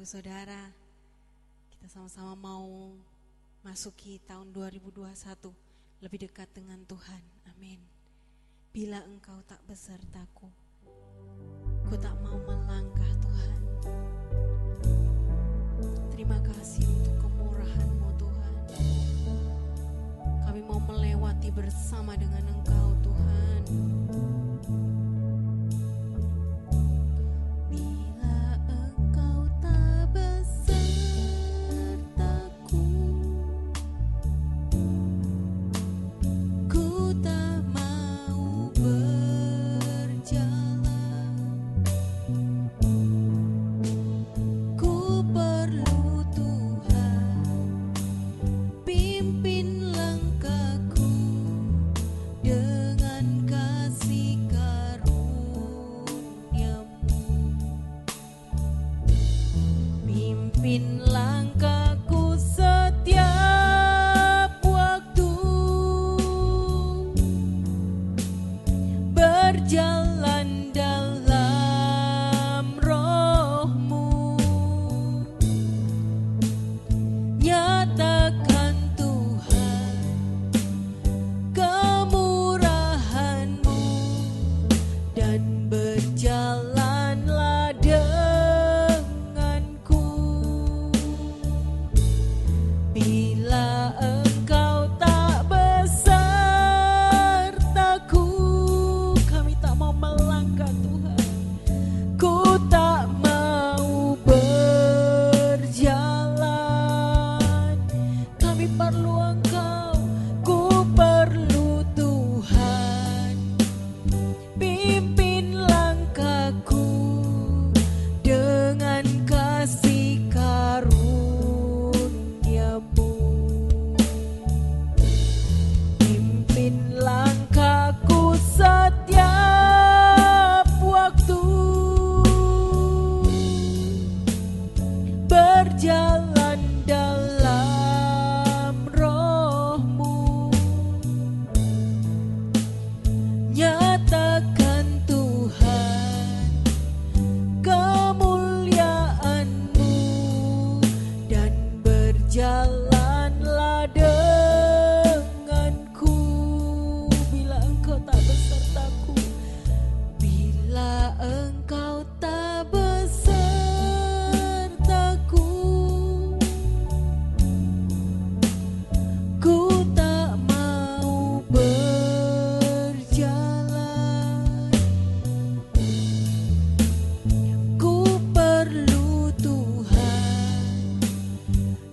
Saudara, kita sama-sama mau masuki tahun 2021 lebih dekat dengan Tuhan. Amin. Bila Engkau tak besertaku, ku tak mau melangkah Tuhan. Terima kasih untuk kemurahan-Mu Tuhan. Kami mau melewati bersama dengan Engkau Tuhan.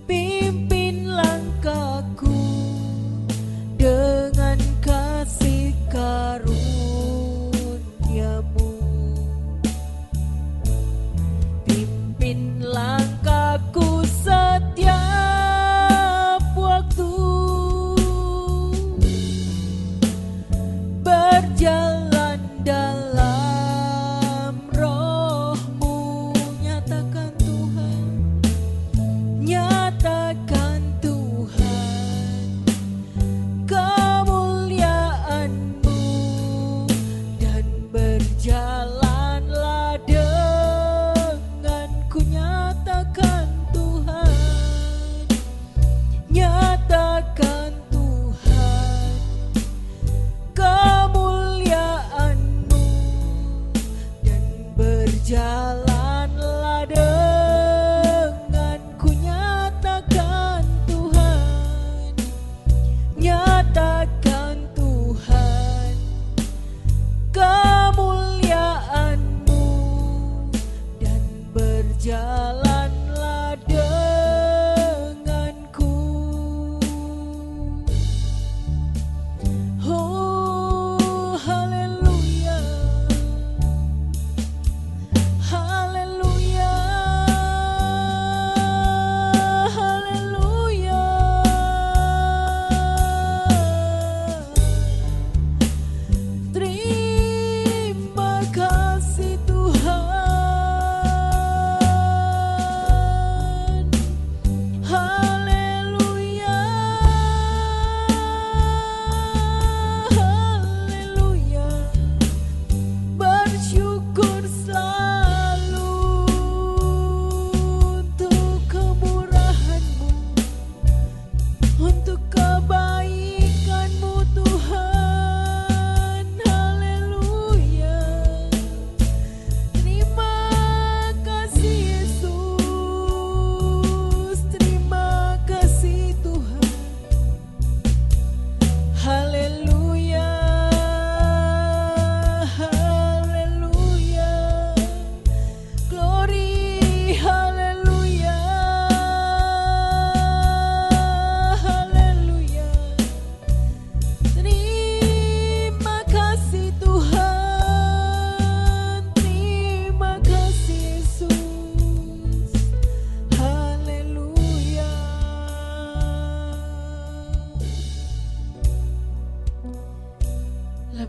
Pimpin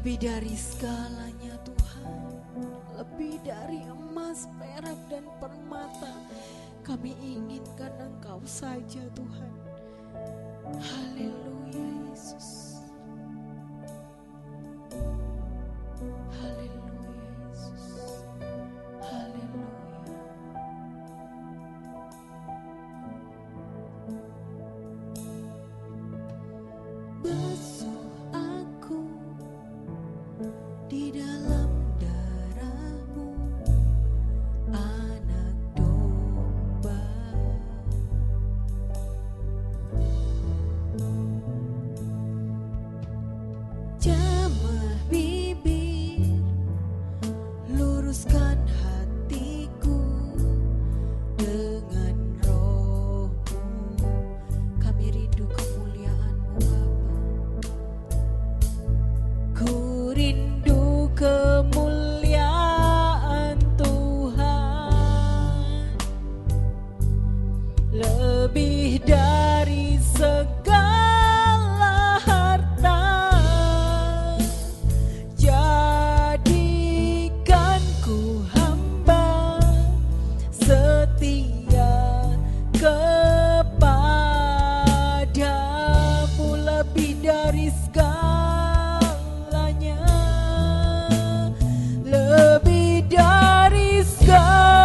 lebih dari segalanya Tuhan, lebih dari emas, perak dan permata. Kami inginkan Engkau saja Tuhan. Haleluya Yesus. Haleluya Yesus. Haleluya. Basuh aku di dalam darah-Mu, anak domba. Jamah bibir, luruskan hatiku dengan Roh-Mu. Kami rindu kemuliaan-Mu Bapa. Ku rindu kemuliaan Tuhan, lebih dari segala harta. Jadikan ku hamba setia kepadamu, lebih dari segalanya, lebih dari segalanya.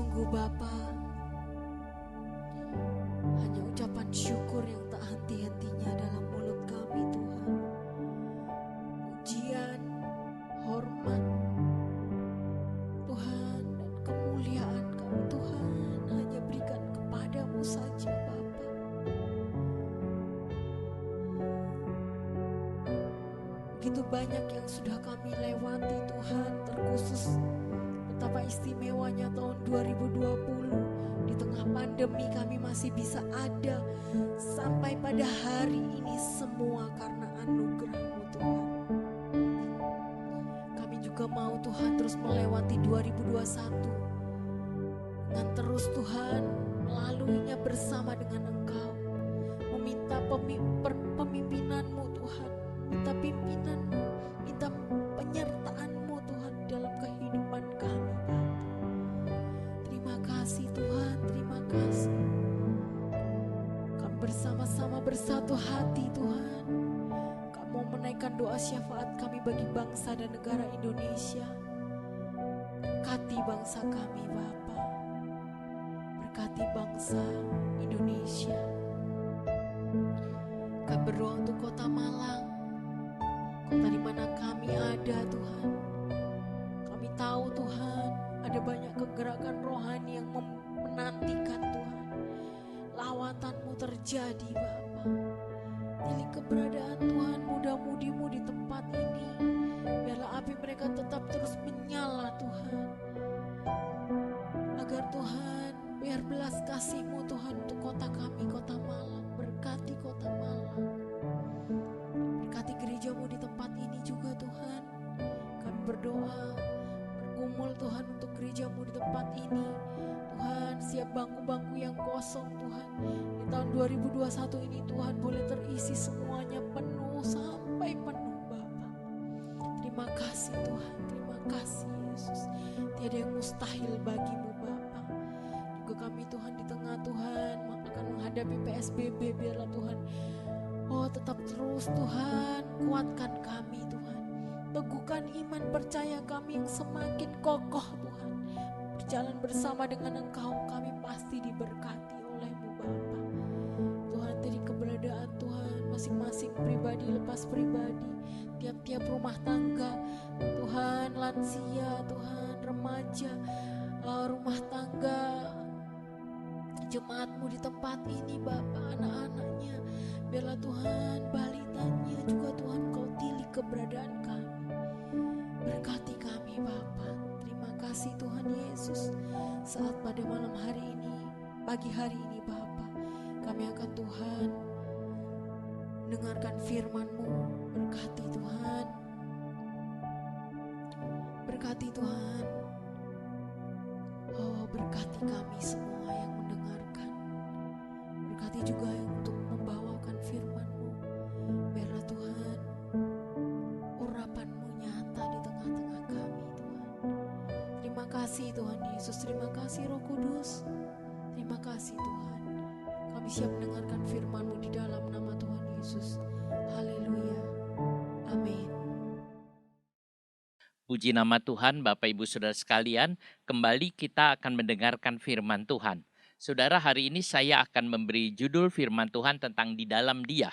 Sungguh Bapa, hanya ucapan syukur yang tak henti-hentinya dalam mulut kami Tuhan. Pujian, hormat, Tuhan, dan kemuliaan kami Tuhan hanya berikan kepadamu saja Bapa. Begitu banyak yang sudah kami lewati Tuhan, terkhusus betapa istimewanya tahun 2020. Di tengah pandemi kami masih bisa ada sampai pada hari ini, semua karena anugerah-Mu Tuhan. Kami juga mau Tuhan terus melewati 2021 dengan terus Tuhan melaluinya bersama dengan Engkau, meminta pemimpinan-Mu Tuhan, minta pimpinan-Mu, minta penyertaan-Mu Tuhan dalam kehidupan kami. Terima kasih Tuhan, terima kasih. Kami bersama-sama bersatu hati Tuhan. Kami mau menaikkan doa syafaat kami bagi bangsa dan negara Indonesia. Berkati bangsa kami Bapa, berkati bangsa Indonesia. Kami berdoa untuk kota Malang, kota di mana kami ada Tuhan. Kami tahu Tuhan, ada banyak kegerakan rohani yang menantikan Tuhan. Lawatan-Mu terjadi Bapa. Pilih keberadaan Tuhan muda-mudimu di tempat ini. Biarlah api mereka tetap terus menyala Tuhan. Agar Tuhan, biar belas kasih-Mu Tuhan untuk kota kami, kota Malang. Berkati kota Malang. Berkati gereja-Mu di tempat ini juga Tuhan. Kami berdoa, bergumul Tuhan untuk gereja-Mu di tempat ini. Tuhan, siap bangku-bangku yang kosong Tuhan. Di tahun 2021 ini Tuhan boleh terisi semuanya penuh sampai penuh Bapa. Terima kasih Tuhan, terima kasih Yesus. Tiada yang mustahil bagi-Mu Bapa. Juga kami Tuhan di tengah Tuhan akan menghadapi PSBB, biarlah Tuhan tetap terus Tuhan kuatkan kami Tuhan. Teguhkan iman percaya kami yang semakin kokoh Tuhan. Berjalan bersama dengan Engkau, kami pasti diberkati oleh-Mu Bapa. Tuhan, dari keberadaan Tuhan masing-masing pribadi lepas pribadi, tiap-tiap rumah tangga Tuhan, lansia Tuhan, remaja, rumah tangga jemaat-Mu di tempat ini Bapa, anak-anaknya, biarlah Tuhan balitanya juga Tuhan Kau tilik keberadaan kami. Berkati kami Bapa. Terima kasih Tuhan Yesus. Saat pada malam hari ini, pagi hari ini Bapa, kami akan Tuhan dengarkan firman-Mu. Berkati Tuhan. Berkati Tuhan. Berkati kami semua yang mendengarkan. Berkati juga yang untuk membawakan firman-Mu. Biarlah Tuhan urapan-Mu nyata di tengah-tengah kami Tuhan. Terima kasih Tuhan Yesus, terima kasih Roh Kudus. Terima kasih Tuhan. Kami siap mendengarkan firman-Mu di dalam nama Tuhan Yesus. Haleluya. Amin. Puji nama Tuhan, Bapak Ibu Saudara sekalian, kembali kita akan mendengarkan firman Tuhan. Saudara, hari ini saya akan memberi judul firman Tuhan tentang di dalam Dia.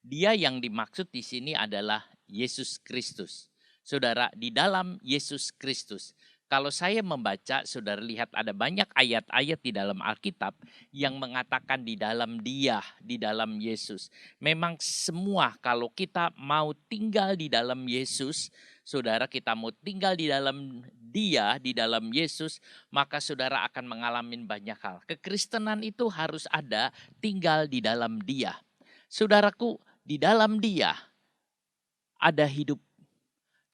Dia yang dimaksud di sini adalah Yesus Kristus. Saudara, di dalam Yesus Kristus. Kalau saya membaca, saudara lihat ada banyak ayat-ayat di dalam Alkitab yang mengatakan di dalam Dia, di dalam Yesus. Memang semua kalau kita mau tinggal di dalam Yesus, saudara, kita mau tinggal di dalam Dia, di dalam Yesus, maka saudara akan mengalami banyak hal. Kekristenan itu harus ada tinggal di dalam Dia. Saudaraku, di dalam Dia ada hidup.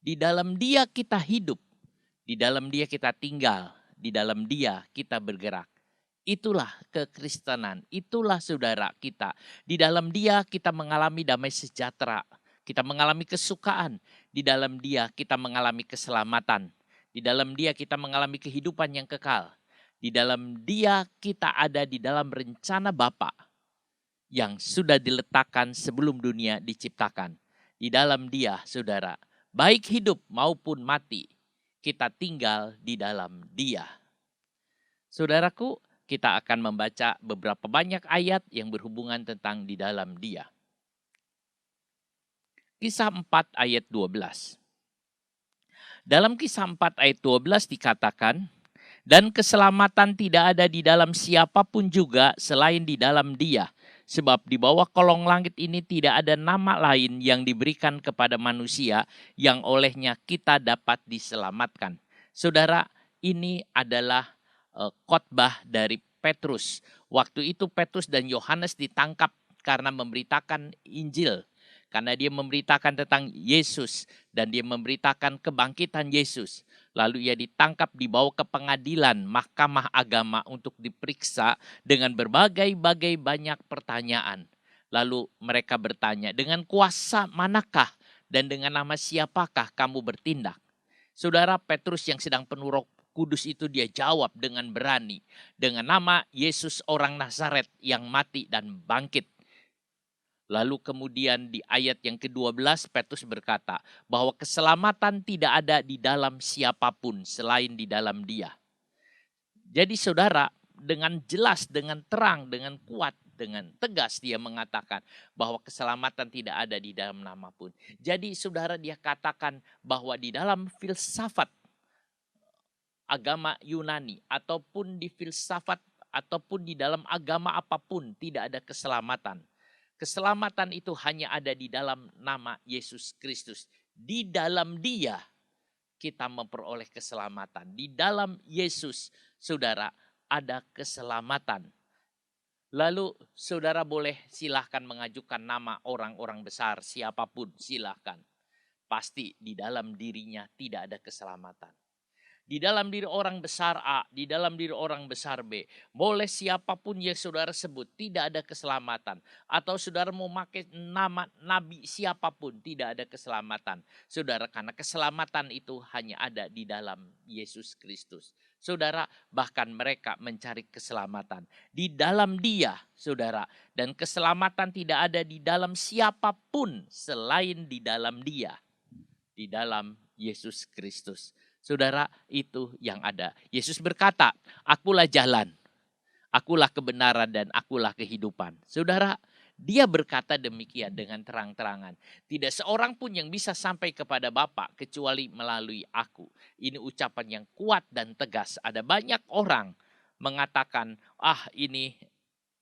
Di dalam Dia kita hidup. Di dalam Dia kita tinggal. Di dalam Dia kita bergerak. Itulah kekristenan. Itulah saudara kita. Di dalam Dia kita mengalami damai sejahtera. Kita mengalami kesukaan. Di dalam Dia kita mengalami keselamatan. Di dalam Dia kita mengalami kehidupan yang kekal. Di dalam Dia kita ada di dalam rencana Bapa yang sudah diletakkan sebelum dunia diciptakan. Di dalam Dia, saudara, baik hidup maupun mati, kita tinggal di dalam Dia. Saudaraku, kita akan membaca beberapa banyak ayat yang berhubungan tentang di dalam Dia. Kisah 4 ayat 12. Dalam Kisah 4 ayat 12 dikatakan, dan keselamatan tidak ada di dalam siapapun juga selain di dalam Dia. Sebab di bawah kolong langit ini tidak ada nama lain yang diberikan kepada manusia yang olehnya kita dapat diselamatkan. Saudara, ini adalah khotbah dari Petrus. Waktu itu Petrus dan Yohanes ditangkap karena memberitakan Injil. Karena dia memberitakan tentang Yesus dan dia memberitakan kebangkitan Yesus. Lalu ia ditangkap, dibawa ke pengadilan Mahkamah Agama untuk diperiksa dengan berbagai-bagai banyak pertanyaan. Lalu mereka bertanya, dengan kuasa manakah dan dengan nama siapakah kamu bertindak? Saudara, Petrus yang sedang penuh Roh Kudus itu dia jawab dengan berani. Dengan nama Yesus orang Nazaret yang mati dan bangkit. Lalu kemudian di ayat yang ke-12 Petrus berkata bahwa keselamatan tidak ada di dalam siapapun selain di dalam Dia. Jadi saudara, dengan jelas, dengan terang, dengan kuat, dengan tegas dia mengatakan bahwa keselamatan tidak ada di dalam nama pun. Jadi saudara, dia katakan bahwa di dalam filsafat agama Yunani ataupun di filsafat ataupun di dalam agama apapun tidak ada keselamatan. Keselamatan itu hanya ada di dalam nama Yesus Kristus. Di dalam Dia kita memperoleh keselamatan. Di dalam Yesus, saudara, ada keselamatan. Lalu saudara boleh silahkan mengajukan nama orang-orang besar, siapapun silahkan. Pasti di dalam dirinya tidak ada keselamatan. Di dalam diri orang besar A, di dalam diri orang besar B. Boleh siapapun yang saudara sebut, tidak ada keselamatan. Atau saudara mau pakai nama nabi siapapun, tidak ada keselamatan. Saudara, karena keselamatan itu hanya ada di dalam Yesus Kristus. Saudara, bahkan mereka mencari keselamatan di dalam Dia, saudara. Dan keselamatan tidak ada di dalam siapapun selain di dalam Dia. Di dalam Yesus Kristus. Saudara, itu yang ada. Yesus berkata, akulah jalan, akulah kebenaran, dan akulah kehidupan. Saudara, dia berkata demikian dengan terang-terangan. Tidak seorang pun yang bisa sampai kepada Bapa kecuali melalui aku. Ini ucapan yang kuat dan tegas. Ada banyak orang mengatakan, ini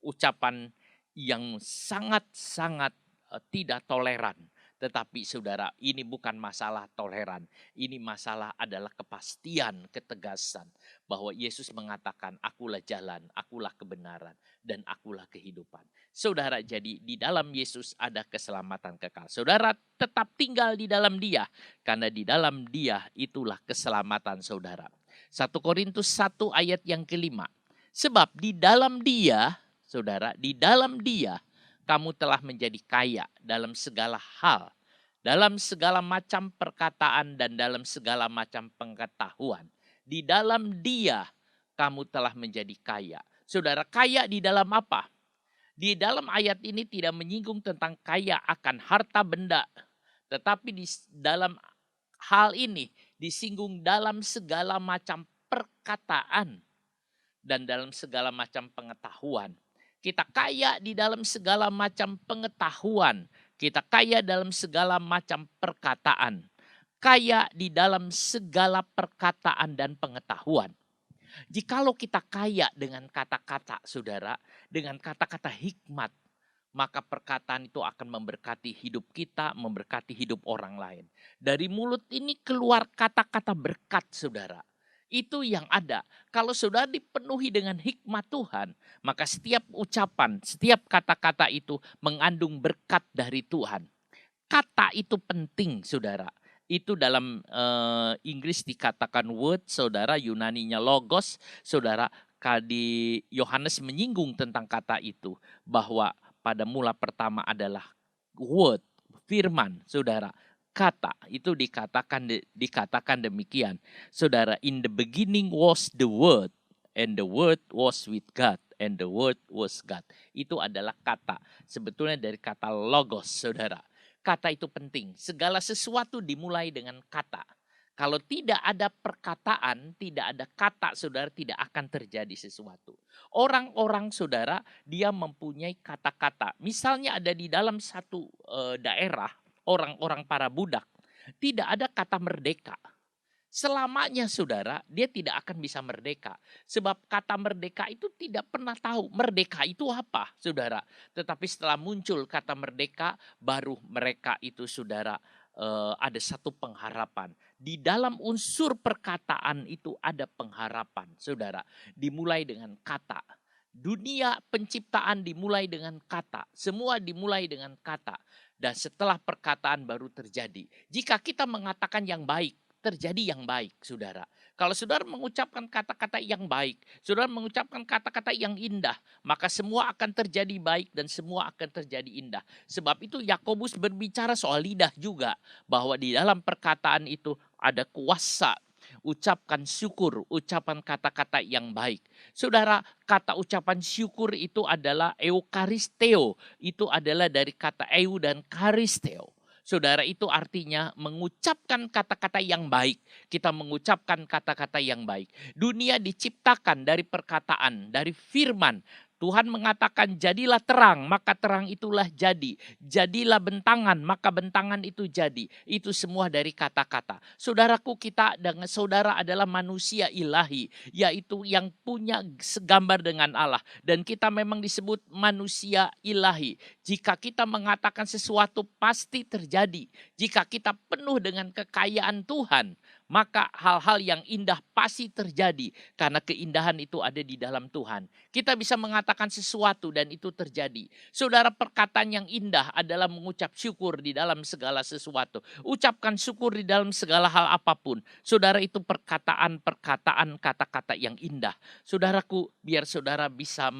ucapan yang sangat-sangat tidak toleran. Tetapi saudara, ini bukan masalah toleran. Ini masalah adalah kepastian, ketegasan. Bahwa Yesus mengatakan, akulah jalan, akulah kebenaran, dan akulah kehidupan. Saudara, jadi di dalam Yesus ada keselamatan kekal. Saudara tetap tinggal di dalam Dia. Karena di dalam Dia itulah keselamatan saudara. 1 Korintus 1 ayat yang ke-5. Sebab di dalam Dia, saudara, di dalam Dia, kamu telah menjadi kaya dalam segala hal, dalam segala macam perkataan dan dalam segala macam pengetahuan. Di dalam Dia kamu telah menjadi kaya. Saudara, kaya di dalam apa? Di dalam ayat ini tidak menyinggung tentang kaya akan harta benda. Tetapi di dalam hal ini disinggung dalam segala macam perkataan dan dalam segala macam pengetahuan. Kita kaya di dalam segala macam pengetahuan. Kita kaya dalam segala macam perkataan. Kaya di dalam segala perkataan dan pengetahuan. Jikalau kita kaya dengan kata-kata, saudara, dengan kata-kata hikmat, maka perkataan itu akan memberkati hidup kita, memberkati hidup orang lain. Dari mulut ini keluar kata-kata berkat, saudara. Itu yang ada. Kalau saudara dipenuhi dengan hikmat Tuhan, maka setiap ucapan, setiap kata-kata itu mengandung berkat dari Tuhan. Kata itu penting, saudara. Itu dalam Inggris dikatakan word, saudara, Yunaninya logos, saudara. Di Yohanes menyinggung tentang kata itu, bahwa pada mula pertama adalah word, firman, saudara. Kata itu dikatakan demikian. Saudara, in the beginning was the word, and the word was with God, and the word was God. Itu adalah kata. Sebetulnya dari kata logos, saudara. Kata itu penting. Segala sesuatu dimulai dengan kata. Kalau tidak ada perkataan, tidak ada kata, saudara, tidak akan terjadi sesuatu. Orang-orang, saudara, dia mempunyai kata-kata. Misalnya ada di dalam satu daerah, orang-orang para budak, tidak ada kata merdeka. Selamanya, saudara, dia tidak akan bisa merdeka. Sebab kata merdeka itu tidak pernah tahu merdeka itu apa, saudara. Tetapi setelah muncul kata merdeka, baru mereka itu, saudara, ada satu pengharapan. Di dalam unsur perkataan itu ada pengharapan, saudara. Dimulai dengan kata. Dunia penciptaan dimulai dengan kata. Semua dimulai dengan kata. Dan setelah perkataan baru terjadi. Jika kita mengatakan yang baik, terjadi yang baik, saudara. Kalau saudara mengucapkan kata-kata yang baik, saudara mengucapkan kata-kata yang indah, maka semua akan terjadi baik dan semua akan terjadi indah. Sebab itu Yakobus berbicara soal lidah juga, bahwa di dalam perkataan itu ada kuasa. Ucapkan syukur, ucapan kata-kata yang baik. Saudara, kata ucapan syukur itu adalah eukaristeo. Itu adalah dari kata eu dan karisteo. Saudara, itu artinya mengucapkan kata-kata yang baik. Kita mengucapkan kata-kata yang baik. Dunia diciptakan dari perkataan, dari firman. Tuhan mengatakan jadilah terang, maka terang itulah jadi. Jadilah bentangan, maka bentangan itu jadi. Itu semua dari kata-kata. Saudaraku, kita dengan saudara adalah manusia ilahi, yaitu yang punya segambar dengan Allah. Dan kita memang disebut manusia ilahi. Jika kita mengatakan sesuatu pasti terjadi. Jika kita penuh dengan kekayaan Tuhan, maka hal-hal yang indah pasti terjadi. Karena keindahan itu ada di dalam Tuhan. Kita bisa mengatakan sesuatu dan itu terjadi. Saudara, perkataan yang indah adalah mengucap syukur di dalam segala sesuatu. Ucapkan syukur di dalam segala hal apapun. Saudara, itu perkataan-perkataan kata-kata yang indah. Saudaraku, biar saudara bisa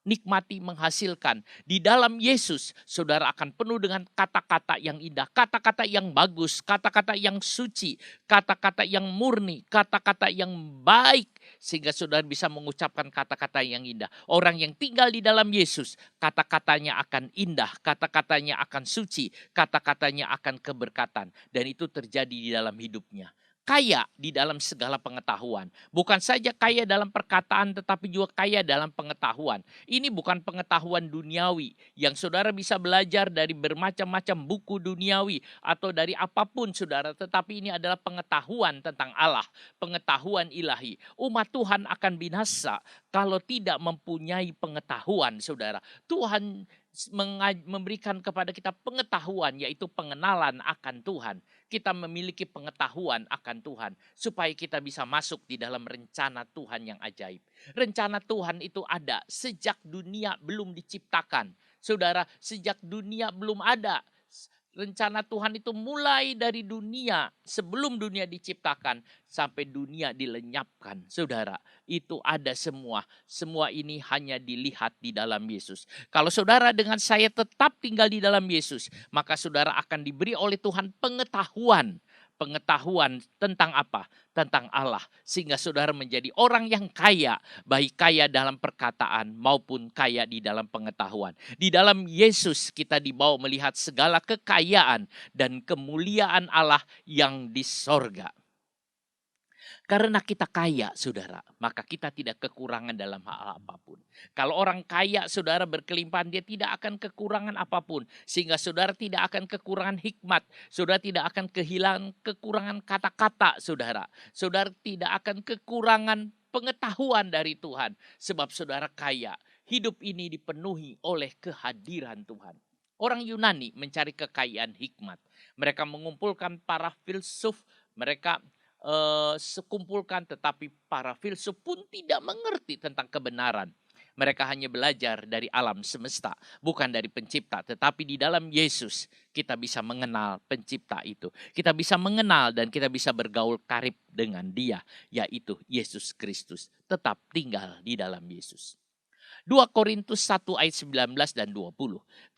nikmati, menghasilkan. Di dalam Yesus, saudara akan penuh dengan kata-kata yang indah, kata-kata yang bagus, kata-kata yang suci, kata-kata yang murni, kata-kata yang baik. Sehingga saudara bisa mengucapkan kata-kata yang indah. Orang yang tinggal di dalam Yesus, kata-katanya akan indah, kata-katanya akan suci, kata-katanya akan keberkatan. Dan itu terjadi di dalam hidupnya. Kaya di dalam segala pengetahuan. Bukan saja kaya dalam perkataan, tetapi juga kaya dalam pengetahuan. Ini bukan pengetahuan duniawi yang saudara bisa belajar dari bermacam-macam buku duniawi atau dari apapun, saudara. Tetapi ini adalah pengetahuan tentang Allah, pengetahuan ilahi. Umat Tuhan akan binasa kalau tidak mempunyai pengetahuan, saudara. Tuhan memberikan kepada kita pengetahuan, yaitu pengenalan akan Tuhan. Kita memiliki pengetahuan akan Tuhan supaya kita bisa masuk di dalam rencana Tuhan yang ajaib. Rencana Tuhan itu ada sejak dunia belum diciptakan. Saudara, sejak dunia belum ada. Rencana Tuhan itu mulai dari dunia, sebelum dunia diciptakan sampai dunia dilenyapkan. Saudara, itu ada semua. Semua ini hanya dilihat di dalam Yesus. Kalau saudara dengan saya tetap tinggal di dalam Yesus, maka saudara akan diberi oleh Tuhan pengetahuan. Pengetahuan tentang apa? Tentang Allah. Sehingga saudara menjadi orang yang kaya. Baik kaya dalam perkataan maupun kaya di dalam pengetahuan. Di dalam Yesus kita dibawa melihat segala kekayaan dan kemuliaan Allah yang di sorga. Karena kita kaya, saudara, maka kita tidak kekurangan dalam hal apapun. Kalau orang kaya, saudara, berkelimpahan, dia tidak akan kekurangan apapun. Sehingga saudara tidak akan kekurangan hikmat. Saudara tidak akan kehilangan kekurangan kata-kata, saudara. Saudara tidak akan kekurangan pengetahuan dari Tuhan. Sebab saudara kaya. Hidup ini dipenuhi oleh kehadiran Tuhan. Orang Yunani mencari kekayaan hikmat. Mereka mengumpulkan para filsuf, mereka sekumpulkan, tetapi para filsuf pun tidak mengerti tentang kebenaran. Mereka hanya belajar dari alam semesta, bukan dari pencipta. Tetapi di dalam Yesus kita bisa mengenal pencipta itu. Kita bisa mengenal dan kita bisa bergaul karib dengan Dia, yaitu Yesus Kristus. Tetap tinggal di dalam Yesus. 2 Korintus 1 ayat 19 dan 20.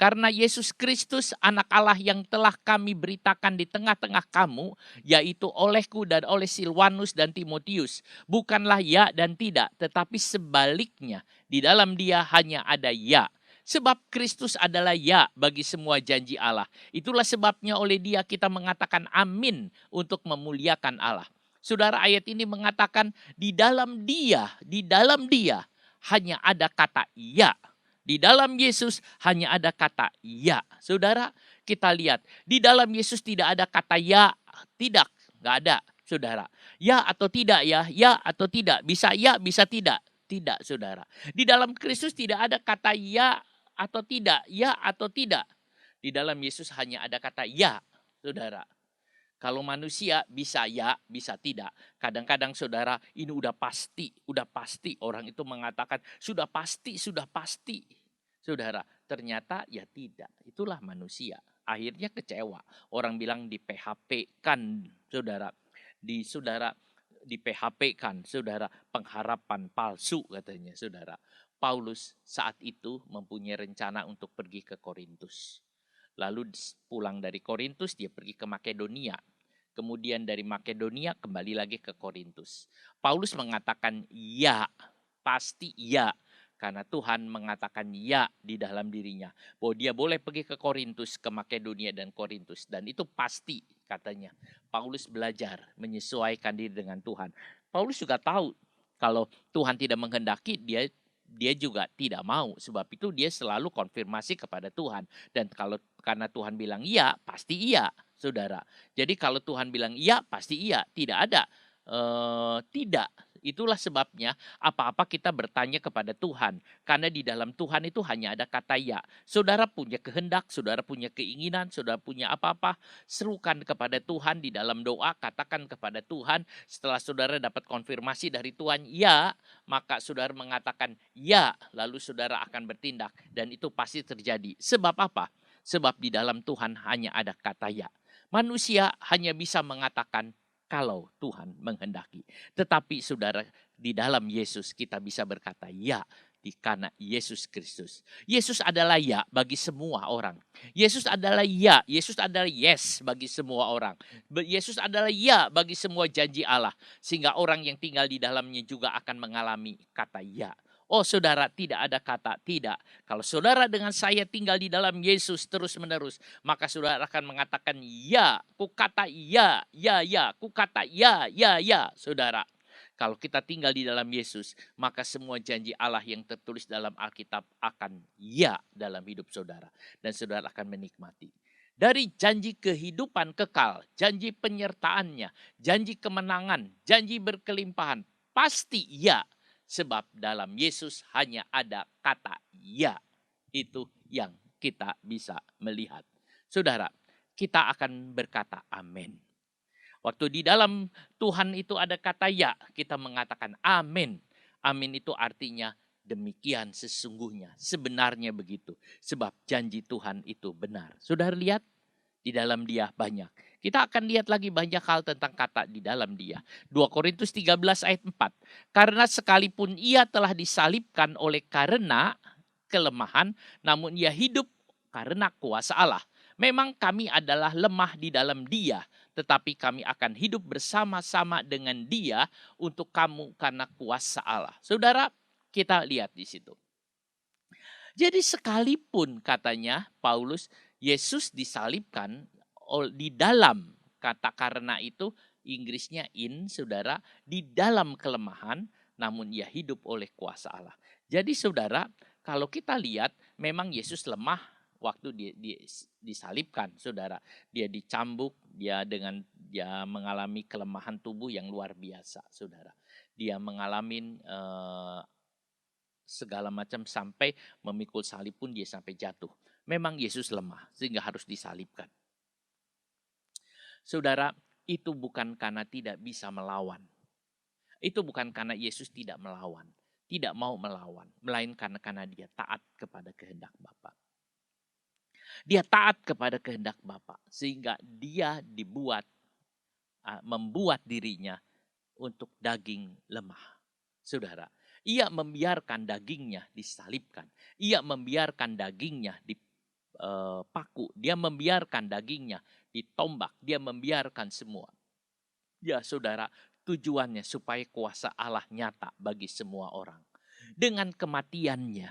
Karena Yesus Kristus anak Allah yang telah kami beritakan di tengah-tengah kamu, yaitu olehku dan oleh Silwanus dan Timotius, bukanlah ya dan tidak, tetapi sebaliknya. Di dalam Dia hanya ada ya. Sebab Kristus adalah ya bagi semua janji Allah. Itulah sebabnya oleh Dia kita mengatakan amin untuk memuliakan Allah. Saudara, ayat ini mengatakan di dalam Dia hanya ada kata ya. Di dalam Yesus hanya ada kata ya. Saudara, kita lihat di dalam Yesus tidak ada kata ya, tidak, nggak ada. Saudara, ya atau tidak ya atau tidak, bisa ya, bisa tidak. Tidak, saudara. Di dalam Kristus tidak ada kata ya atau tidak, ya atau tidak. Di dalam Yesus hanya ada kata ya, saudara. Kalau manusia bisa ya, bisa tidak. Kadang-kadang saudara, ini udah pasti orang itu mengatakan sudah pasti. Saudara, ternyata ya tidak. Itulah manusia. Akhirnya kecewa. Orang bilang di PHP kan, saudara. Di PHP kan, saudara, pengharapan palsu katanya, saudara. Paulus saat itu mempunyai rencana untuk pergi ke Korintus. Lalu pulang dari Korintus dia pergi ke Makedonia. Kemudian dari Makedonia kembali lagi ke Korintus. Paulus mengatakan ya, pasti ya. Karena Tuhan mengatakan ya di dalam dirinya. Bahwa dia boleh pergi ke Korintus, ke Makedonia dan Korintus. Dan itu pasti katanya. Paulus belajar menyesuaikan diri dengan Tuhan. Paulus juga tahu kalau Tuhan tidak menghendaki, dia juga tidak mau. Sebab itu dia selalu konfirmasi kepada Tuhan. Dan karena Tuhan bilang iya, pasti iya, saudara. Jadi kalau Tuhan bilang iya, pasti iya. Tidak ada tidak. Itulah sebabnya apa-apa kita bertanya kepada Tuhan. Karena di dalam Tuhan itu hanya ada kata ya. Saudara punya kehendak, saudara punya keinginan, saudara punya apa-apa. Serukan kepada Tuhan di dalam doa, katakan kepada Tuhan. Setelah saudara dapat konfirmasi dari Tuhan, ya, maka saudara mengatakan ya. Lalu saudara akan bertindak. Dan itu pasti terjadi. Sebab apa? Sebab di dalam Tuhan hanya ada kata ya. Manusia hanya bisa mengatakan kalau Tuhan menghendaki. Tetapi saudara, di dalam Yesus kita bisa berkata ya, karena Yesus Kristus. Yesus adalah ya bagi semua orang. Yesus adalah ya, Yesus adalah yes bagi semua orang. Yesus adalah ya bagi semua janji Allah. Sehingga orang yang tinggal di dalamnya juga akan mengalami kata ya. Oh saudara, tidak ada kata tidak. Kalau saudara dengan saya tinggal di dalam Yesus terus menerus, maka saudara akan mengatakan ya, ku kata ya, ku kata ya, saudara. Kalau kita tinggal di dalam Yesus, maka semua janji Allah yang tertulis dalam Alkitab akan ya dalam hidup saudara. Dan saudara akan menikmati. Dari janji kehidupan kekal, janji penyertaannya, janji kemenangan, janji berkelimpahan, pasti ya. Sebab dalam Yesus hanya ada kata ya. Itu yang kita bisa melihat. Saudara, kita akan berkata amin. Waktu di dalam Tuhan itu ada kata ya, kita mengatakan amin. Amin itu artinya demikian sesungguhnya, sebenarnya begitu. Sebab janji Tuhan itu benar. Saudara lihat, di dalam Dia banyak. Kita akan lihat lagi banyak hal tentang kata di dalam Dia. 2 Korintus 13 ayat 4. Karena sekalipun Ia telah disalibkan oleh karena kelemahan, namun Ia hidup karena kuasa Allah. Memang kami adalah lemah di dalam Dia, tetapi kami akan hidup bersama-sama dengan Dia untuk kamu karena kuasa Allah. Saudara, kita lihat di situ. Jadi sekalipun katanya Paulus, Yesus disalibkan di dalam kata karena itu Inggrisnya in, saudara, di dalam kelemahan, namun ia hidup oleh kuasa Allah. Jadi saudara, kalau kita lihat memang Yesus lemah waktu dia disalibkan, saudara. Dia dicambuk, dia mengalami kelemahan tubuh yang luar biasa, saudara. Dia mengalami segala macam sampai memikul salib pun dia sampai jatuh. Memang Yesus lemah sehingga harus disalibkan. Saudara, itu bukan karena tidak bisa melawan. Itu bukan karena Yesus tidak melawan, tidak mau melawan, melainkan karena dia taat kepada kehendak Bapa. Dia taat kepada kehendak Bapa sehingga dia membuat dirinya untuk daging lemah. Saudara, ia membiarkan dagingnya disalibkan. Ia membiarkan dagingnya dipaku. Dia membiarkan dagingnya ditombak. Dia membiarkan semua. Ya saudara, tujuannya supaya kuasa Allah nyata bagi semua orang. Dengan kematiannya,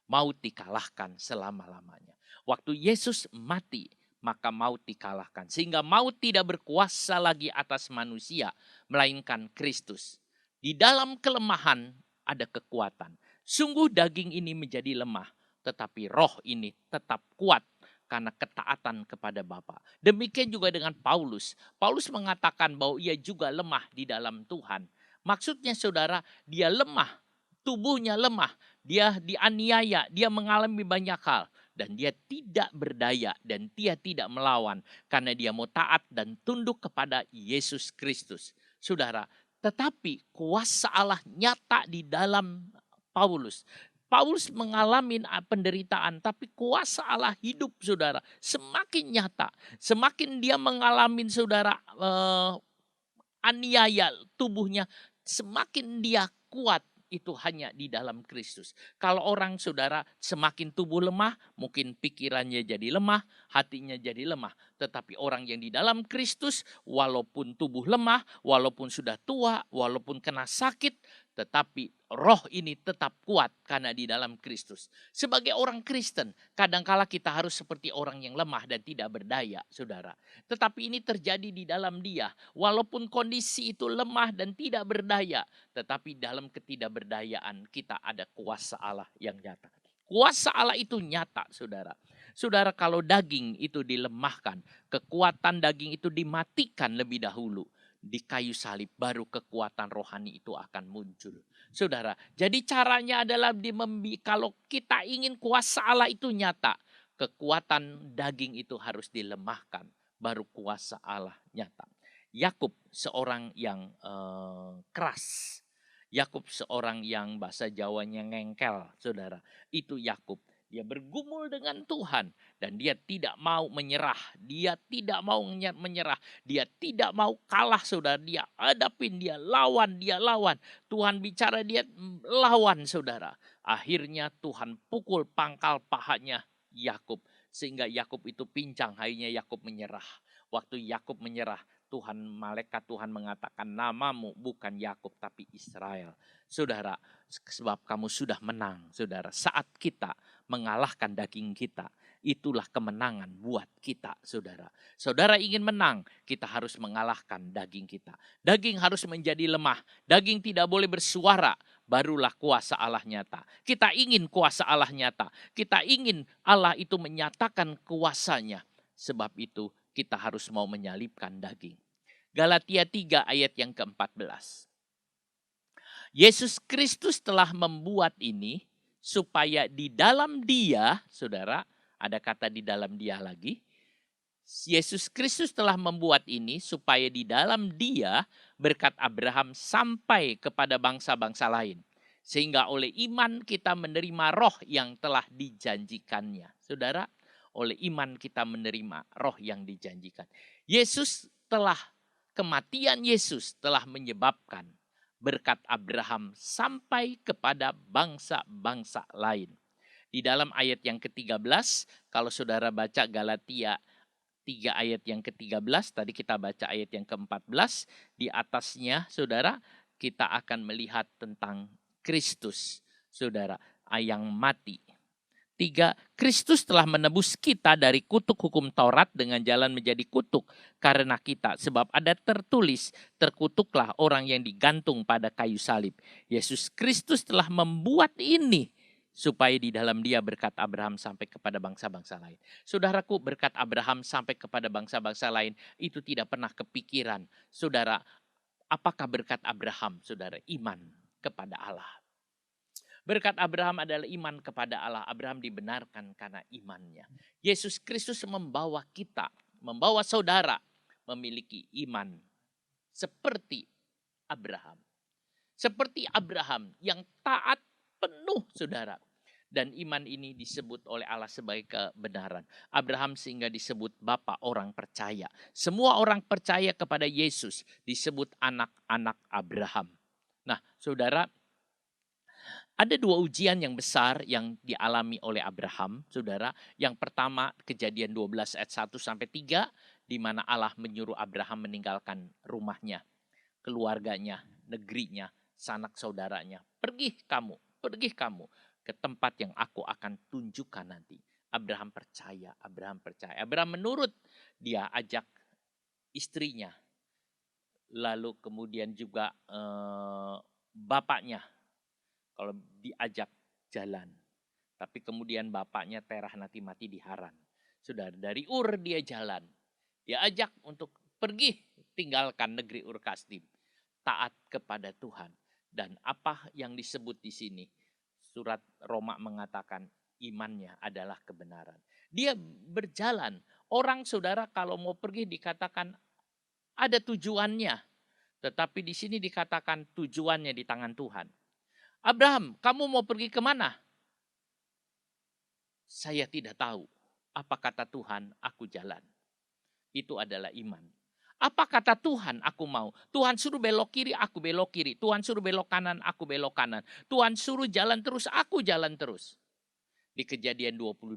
maut dikalahkan selama-lamanya. Waktu Yesus mati, maka maut dikalahkan. Sehingga maut tidak berkuasa lagi atas manusia, melainkan Kristus. Di dalam kelemahan ada kekuatan. Sungguh daging ini menjadi lemah, tetapi roh ini tetap kuat karena ketaatan kepada Bapa. Demikian juga dengan Paulus. Paulus mengatakan bahwa ia juga lemah di dalam Tuhan. Maksudnya saudara, dia lemah, tubuhnya lemah, dia dianiaya, dia mengalami banyak hal. Dan dia tidak berdaya dan dia tidak melawan karena dia mau taat dan tunduk kepada Yesus Kristus. Saudara, tetapi kuasa Allah nyata di dalam Paulus. Paulus mengalami penderitaan, tapi kuasa Allah hidup, saudara, semakin nyata. Semakin dia mengalami, saudara, aniaya tubuhnya, semakin dia kuat. Itu hanya di dalam Kristus. Kalau orang, saudara, semakin tubuh lemah, mungkin pikirannya jadi lemah, hatinya jadi lemah. Tetapi orang yang di dalam Kristus, walaupun tubuh lemah, walaupun sudah tua, walaupun kena sakit, tetapi roh ini tetap kuat karena di dalam Kristus. Sebagai orang Kristen, kadangkala kita harus seperti orang yang lemah dan tidak berdaya, saudara. Tetapi ini terjadi di dalam dia. Walaupun kondisi itu lemah dan tidak berdaya, tetapi dalam ketidakberdayaan kita ada kuasa Allah yang nyata. Kuasa Allah itu nyata, saudara. Saudara, kalau daging itu dilemahkan, kekuatan daging itu dimatikan lebih dahulu. Di kayu salib baru kekuatan rohani itu akan muncul. Saudara, jadi caranya adalah kalau kita ingin kuasa Allah itu nyata, kekuatan daging itu harus dilemahkan, baru kuasa Allah nyata. Yakub seorang yang keras. Yakub seorang yang bahasa Jawanya ngengkel, saudara. Itu Yakub. Dia bergumul dengan Tuhan dan dia tidak mau menyerah. Dia tidak mau menyerah. Dia tidak mau kalah, saudara. Dia hadapin, dia lawan. Tuhan bicara, dia lawan, saudara. Akhirnya Tuhan pukul pangkal pahanya Yakub. Sehingga Yakub itu pincang, akhirnya Yakub menyerah. Waktu Yakub menyerah, malaikat Tuhan mengatakan, namamu bukan Yakub tapi Israel. Saudara, sebab kamu sudah menang, saudara. Saat kita mengalahkan daging kita, itulah kemenangan buat kita, saudara. Saudara ingin menang, kita harus mengalahkan daging kita. Daging harus menjadi lemah, daging tidak boleh bersuara, barulah kuasa Allah nyata. Kita ingin kuasa Allah nyata, kita ingin Allah itu menyatakan kuasanya. Sebab itu kita harus mau menyalibkan daging. Galatia 3 ayat yang ke-14. Yesus Kristus telah membuat ini supaya di dalam dia, saudara, ada kata di dalam dia lagi. Yesus Kristus telah membuat ini supaya di dalam dia berkat Abraham sampai kepada bangsa-bangsa lain. Sehingga oleh iman kita menerima roh yang telah dijanjikannya. Saudara, oleh iman kita menerima roh yang dijanjikan. Kematian Yesus telah menyebabkan berkat Abraham sampai kepada bangsa-bangsa lain. Di dalam ayat yang ke-13, kalau saudara baca Galatia 3 ayat yang ke-13, tadi kita baca ayat yang ke-14, di atasnya saudara kita akan melihat tentang Kristus, saudara, yang mati. 3, Kristus telah menebus kita dari kutuk hukum Taurat dengan jalan menjadi kutuk karena kita. Sebab ada tertulis, terkutuklah orang yang digantung pada kayu salib. Yesus Kristus telah membuat ini supaya di dalam dia berkat Abraham sampai kepada bangsa-bangsa lain. Saudaraku, berkat Abraham sampai kepada bangsa-bangsa lain itu tidak pernah kepikiran. Saudara, apakah berkat Abraham? Saudara, iman kepada Allah. Berkat Abraham adalah iman kepada Allah. Abraham dibenarkan karena imannya. Yesus Kristus membawa kita, membawa saudara memiliki iman seperti Abraham. Seperti Abraham yang taat penuh, saudara. Dan iman ini disebut oleh Allah sebagai kebenaran. Abraham sehingga disebut bapa orang percaya. Semua orang percaya kepada Yesus disebut anak-anak Abraham. Nah, saudara, ada 2 ujian yang besar yang dialami oleh Abraham, saudara. Yang pertama, Kejadian 12 ayat 1-3, di mana Allah menyuruh Abraham meninggalkan rumahnya, keluarganya, negerinya, sanak saudaranya. Pergi kamu ke tempat yang aku akan tunjukkan nanti. Abraham percaya, Abraham percaya. Abraham menurut, dia ajak istrinya. Lalu kemudian juga bapaknya, kalau diajak jalan. Tapi kemudian bapaknya Terah nanti mati di Haran. Sudah dari Ur dia jalan. Dia ajak untuk pergi tinggalkan negeri Ur Kasdim. Taat kepada Tuhan. Dan apa yang disebut di sini? Surat Roma mengatakan imannya adalah kebenaran. Dia berjalan. Orang saudara kalau mau pergi dikatakan ada tujuannya. Tetapi di sini dikatakan tujuannya di tangan Tuhan. Abraham, kamu mau pergi kemana? Saya tidak tahu. Apa kata Tuhan, aku jalan. Itu adalah iman. Apa kata Tuhan, aku mau. Tuhan suruh belok kiri, aku belok kiri. Tuhan suruh belok kanan, aku belok kanan. Tuhan suruh jalan terus, aku jalan terus. Di Kejadian 22,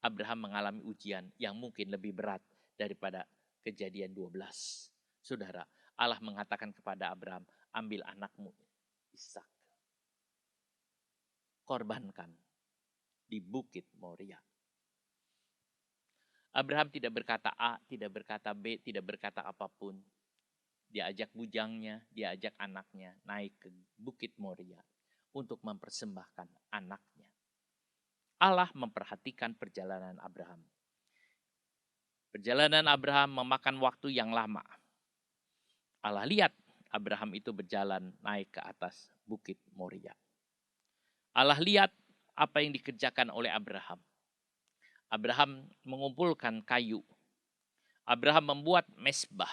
Abraham mengalami ujian yang mungkin lebih berat daripada Kejadian 12. Saudara, Allah mengatakan kepada Abraham, ambil anakmu, Ishak. Korbankan di Bukit Moria. Abraham tidak berkata A, tidak berkata B, tidak berkata apapun. Dia ajak bujangnya, dia ajak anaknya naik ke Bukit Moria untuk mempersembahkan anaknya. Allah memperhatikan perjalanan Abraham. Perjalanan Abraham memakan waktu yang lama. Allah lihat Abraham itu berjalan naik ke atas Bukit Moria. Allah lihat apa yang dikerjakan oleh Abraham. Abraham mengumpulkan kayu. Abraham membuat mezbah.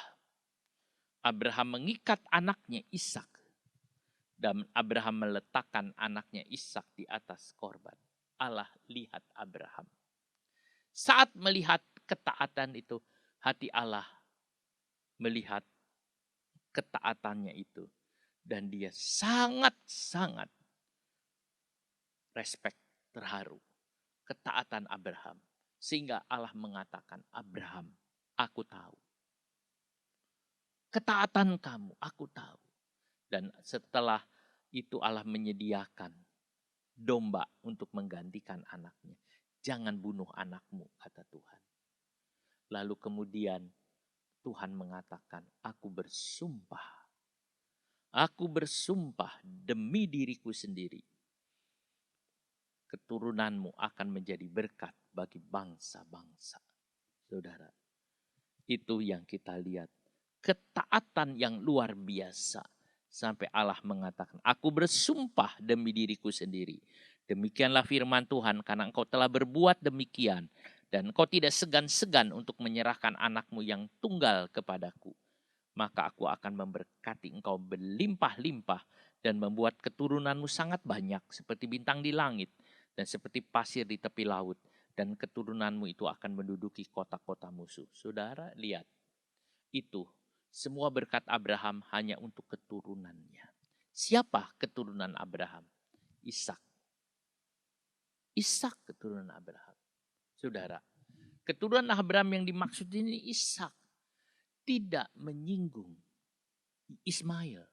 Abraham mengikat anaknya Ishak. Dan Abraham meletakkan anaknya Ishak di atas korban. Allah lihat Abraham. Saat melihat ketaatan itu, hati Allah melihat ketaatannya itu. Dan dia sangat-sangat respect, terharu. Ketaatan Abraham. Sehingga Allah mengatakan, Abraham, aku tahu. Ketaatan kamu, aku tahu. Dan setelah itu Allah menyediakan domba untuk menggantikan anaknya. Jangan bunuh anakmu, kata Tuhan. Lalu kemudian Tuhan mengatakan, aku bersumpah. Aku bersumpah demi diriku sendiri. Keturunanmu akan menjadi berkat bagi bangsa-bangsa. Saudara, itu yang kita lihat. Ketaatan yang luar biasa. Sampai Allah mengatakan, aku bersumpah demi diriku sendiri. Demikianlah firman Tuhan, karena engkau telah berbuat demikian. Dan engkau tidak segan-segan untuk menyerahkan anakmu yang tunggal kepadaku. Maka aku akan memberkati engkau berlimpah-limpah. Dan membuat keturunanmu sangat banyak, seperti bintang di langit. Dan seperti pasir di tepi laut. Dan keturunanmu itu akan menduduki kota-kota musuh. Saudara, lihat. Itu semua berkat Abraham hanya untuk keturunannya. Siapa keturunan Abraham? Ishak. Ishak keturunan Abraham. Saudara, keturunan Abraham yang dimaksud ini Ishak. Tidak menyinggung Ismail.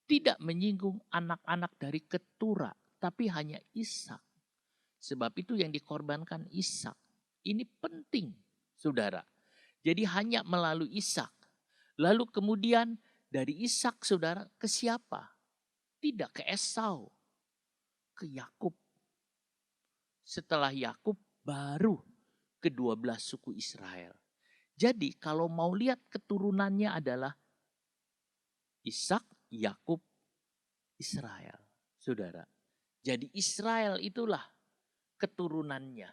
Tidak menyinggung anak-anak dari keturah. Tapi hanya Ishak. Sebab itu yang dikorbankan Ishak. Ini penting, saudara. Jadi hanya melalui Ishak. Lalu kemudian dari Ishak, saudara, ke siapa? Tidak ke Esau. Ke Yakub. Setelah Yakub baru ke-12 suku Israel. Jadi kalau mau lihat keturunannya adalah Ishak, Yakub, Israel. Saudara. Jadi Israel itulah keturunannya.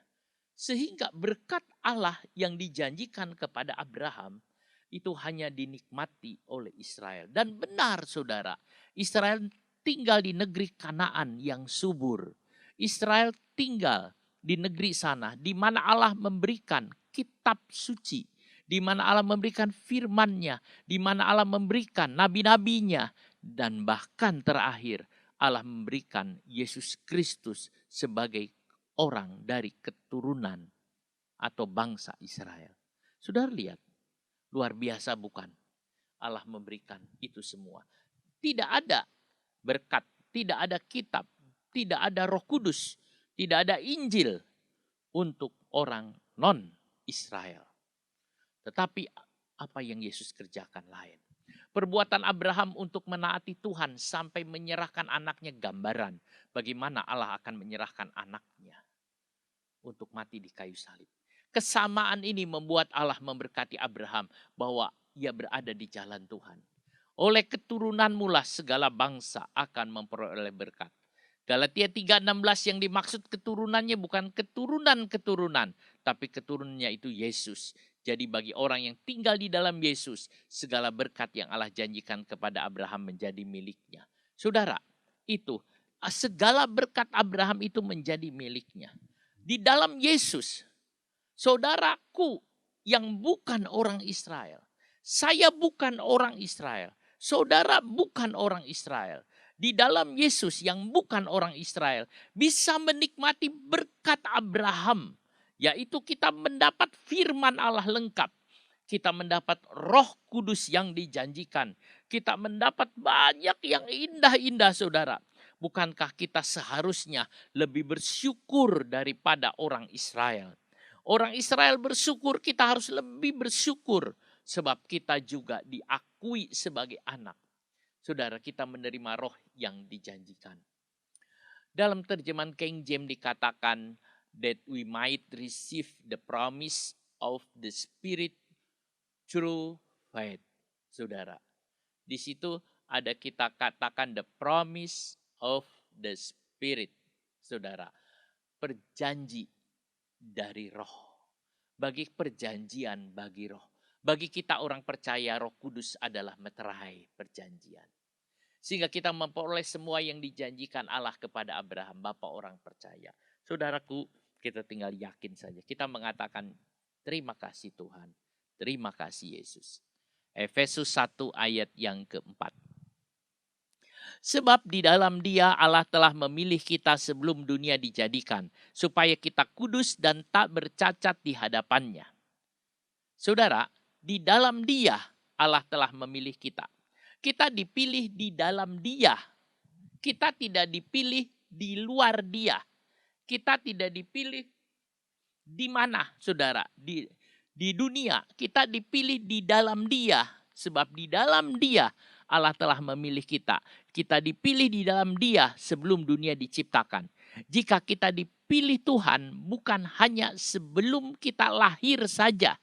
Sehingga berkat Allah yang dijanjikan kepada Abraham itu hanya dinikmati oleh Israel. Dan benar saudara, Israel tinggal di negeri Kanaan yang subur. Israel tinggal di negeri sana di mana Allah memberikan kitab suci. Di mana Allah memberikan firman-Nya. Di mana Allah memberikan nabi-nabinya. Dan bahkan terakhir Allah memberikan Yesus Kristus sebagai orang dari keturunan atau bangsa Israel. Saudara lihat, luar biasa bukan? Allah memberikan itu semua. Tidak ada berkat, tidak ada kitab, tidak ada Roh Kudus, tidak ada Injil untuk orang non-Israel. Tetapi apa yang Yesus kerjakan lain. Perbuatan Abraham untuk menaati Tuhan sampai menyerahkan anaknya, gambaran bagaimana Allah akan menyerahkan anaknya untuk mati di kayu salib. Kesamaan ini membuat Allah memberkati Abraham bahwa ia berada di jalan Tuhan. Oleh keturunanmu lah segala bangsa akan memperoleh berkat. Galatia 3:16 yang dimaksud keturunannya bukan keturunan-keturunan, tapi keturunannya itu Yesus. Jadi bagi orang yang tinggal di dalam Yesus, segala berkat yang Allah janjikan kepada Abraham menjadi miliknya. Saudara, itu segala berkat Abraham itu menjadi miliknya. Di dalam Yesus, saudaraku yang bukan orang Israel, saya bukan orang Israel, saudara bukan orang Israel. Di dalam Yesus yang bukan orang Israel bisa menikmati berkat Abraham, yaitu kita mendapat firman Allah lengkap. Kita mendapat Roh Kudus yang dijanjikan. Kita mendapat banyak yang indah-indah, saudara. Bukankah kita seharusnya lebih bersyukur daripada orang Israel? Orang Israel bersyukur, kita harus lebih bersyukur. Sebab kita juga diakui sebagai anak. Saudara, kita menerima roh yang dijanjikan. Dalam terjemahan King James dikatakan that we might receive the promise of the Spirit through faith. Saudara, di situ ada kita katakan the promise of the Spirit. Saudara, perjanji dari roh. Bagi perjanjian bagi roh. Bagi kita orang percaya Roh Kudus adalah meterai perjanjian. Sehingga kita memperoleh semua yang dijanjikan Allah kepada Abraham, Bapa orang percaya. Saudaraku, kita tinggal yakin saja. Kita mengatakan terima kasih Tuhan. Terima kasih Yesus. Efesus 1 ayat yang keempat. Sebab di dalam Dia Allah telah memilih kita sebelum dunia dijadikan, supaya kita kudus dan tak bercacat di hadapannya. Saudara, di dalam Dia Allah telah memilih kita. Kita dipilih di dalam Dia. Kita tidak dipilih di luar Dia. Kita tidak dipilih di mana, saudara? Di dunia. Kita dipilih di dalam Dia. Sebab di dalam Dia Allah telah memilih kita. Kita dipilih di dalam Dia sebelum dunia diciptakan. Jika kita dipilih Tuhan bukan hanya sebelum kita lahir saja.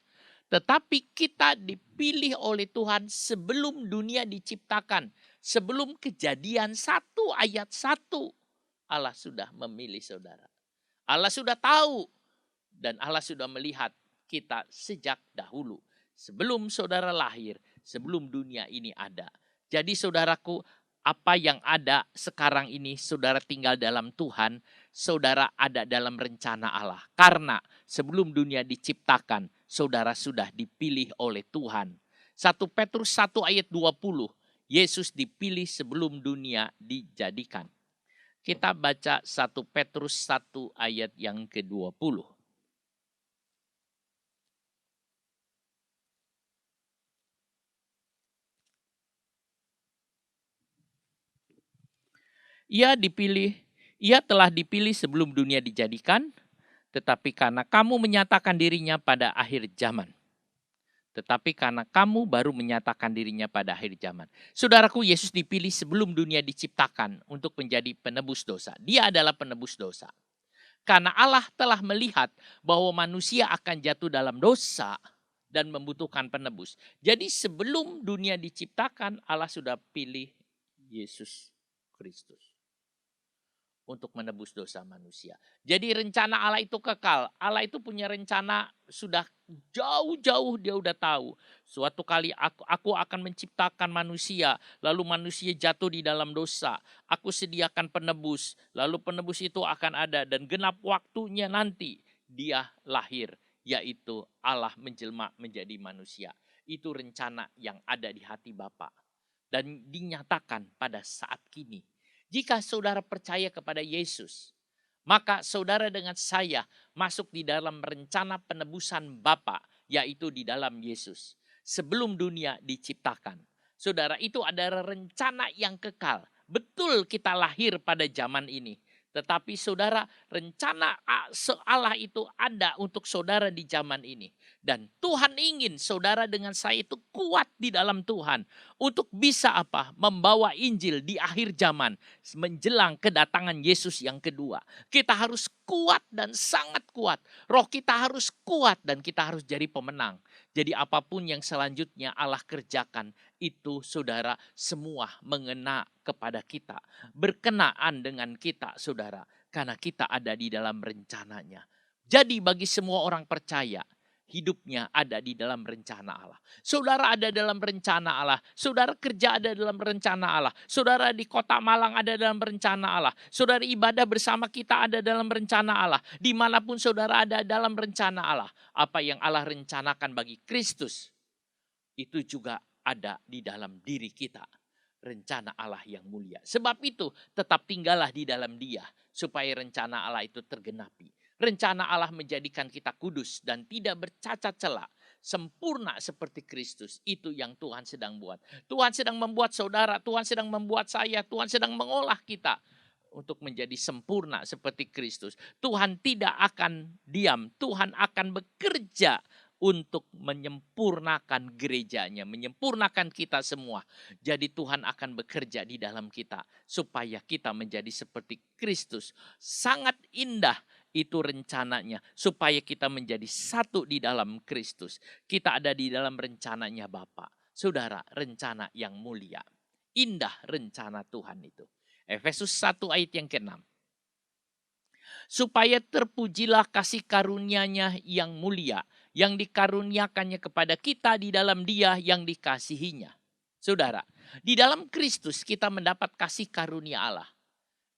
Tetapi kita dipilih oleh Tuhan sebelum dunia diciptakan. Sebelum Kejadian 1 ayat 1. Allah sudah memilih saudara. Allah sudah tahu. Dan Allah sudah melihat kita sejak dahulu. Sebelum saudara lahir. Sebelum dunia ini ada. Jadi saudaraku, apa yang ada sekarang ini saudara tinggal dalam Tuhan. Saudara ada dalam rencana Allah. Karena sebelum dunia diciptakan, saudara sudah dipilih oleh Tuhan. 1 Petrus 1 ayat 20. Yesus dipilih sebelum dunia dijadikan. Kita baca 1 Petrus 1 ayat yang ke-20. Ia telah dipilih sebelum dunia dijadikan, tetapi karena kamu menyatakan dirinya pada akhir zaman. Tetapi karena kamu baru menyatakan dirinya pada akhir zaman. Saudaraku, Yesus dipilih sebelum dunia diciptakan untuk menjadi penebus dosa. Dia adalah penebus dosa. Karena Allah telah melihat bahwa manusia akan jatuh dalam dosa dan membutuhkan penebus. Jadi sebelum dunia diciptakan, Allah sudah pilih Yesus Kristus untuk menebus dosa manusia. Jadi rencana Allah itu kekal. Allah itu punya rencana sudah jauh-jauh, dia udah tahu. Suatu kali aku akan menciptakan manusia, lalu manusia jatuh di dalam dosa. Aku sediakan penebus, lalu penebus itu akan ada dan genap waktunya nanti dia lahir, yaitu Allah menjelma menjadi manusia. Itu rencana yang ada di hati Bapa dan dinyatakan pada saat kini. Jika saudara percaya kepada Yesus, maka saudara dengan saya masuk di dalam rencana penebusan Bapa, yaitu di dalam Yesus. Sebelum dunia diciptakan. Saudara, itu adalah rencana yang kekal. Betul kita lahir pada zaman ini. Tetapi saudara, rencana Allah itu ada untuk saudara di zaman ini. Dan Tuhan ingin saudara dengan saya itu kuat di dalam Tuhan. Untuk bisa apa? Membawa Injil di akhir zaman. Menjelang kedatangan Yesus yang kedua. Kita harus kuat dan sangat kuat. Roh kita harus kuat dan kita harus jadi pemenang. Jadi apapun yang selanjutnya Allah kerjakan, itu saudara semua mengena kepada kita. Berkenaan dengan kita saudara. Karena kita ada di dalam rencananya. Jadi bagi semua orang percaya, hidupnya ada di dalam rencana Allah. Saudara ada dalam rencana Allah. Saudara kerja ada dalam rencana Allah. Saudara di Kota Malang ada dalam rencana Allah. Saudara ibadah bersama kita ada dalam rencana Allah. Dimanapun saudara ada dalam rencana Allah. Apa yang Allah rencanakan bagi Kristus, itu juga ada di dalam diri kita. Rencana Allah yang mulia. Sebab itu tetap tinggallah di dalam Dia. Supaya rencana Allah itu tergenapi. Rencana Allah menjadikan kita kudus dan tidak bercacat celah. Sempurna seperti Kristus. Itu yang Tuhan sedang buat. Tuhan sedang membuat saudara. Tuhan sedang membuat saya. Tuhan sedang mengolah kita. Untuk menjadi sempurna seperti Kristus. Tuhan tidak akan diam. Tuhan akan bekerja untuk menyempurnakan gerejanya, menyempurnakan kita semua. Jadi Tuhan akan bekerja di dalam kita supaya kita menjadi seperti Kristus. Sangat indah itu rencananya supaya kita menjadi satu di dalam Kristus. Kita ada di dalam rencananya Bapa. Saudara, rencana yang mulia. Indah rencana Tuhan itu. Efesus 1 ayat yang ke-6. Supaya terpujilah kasih karunia-Nya yang mulia, yang dikaruniakannya kepada kita di dalam Dia yang dikasihinya. Saudara, di dalam Kristus kita mendapat kasih karunia Allah.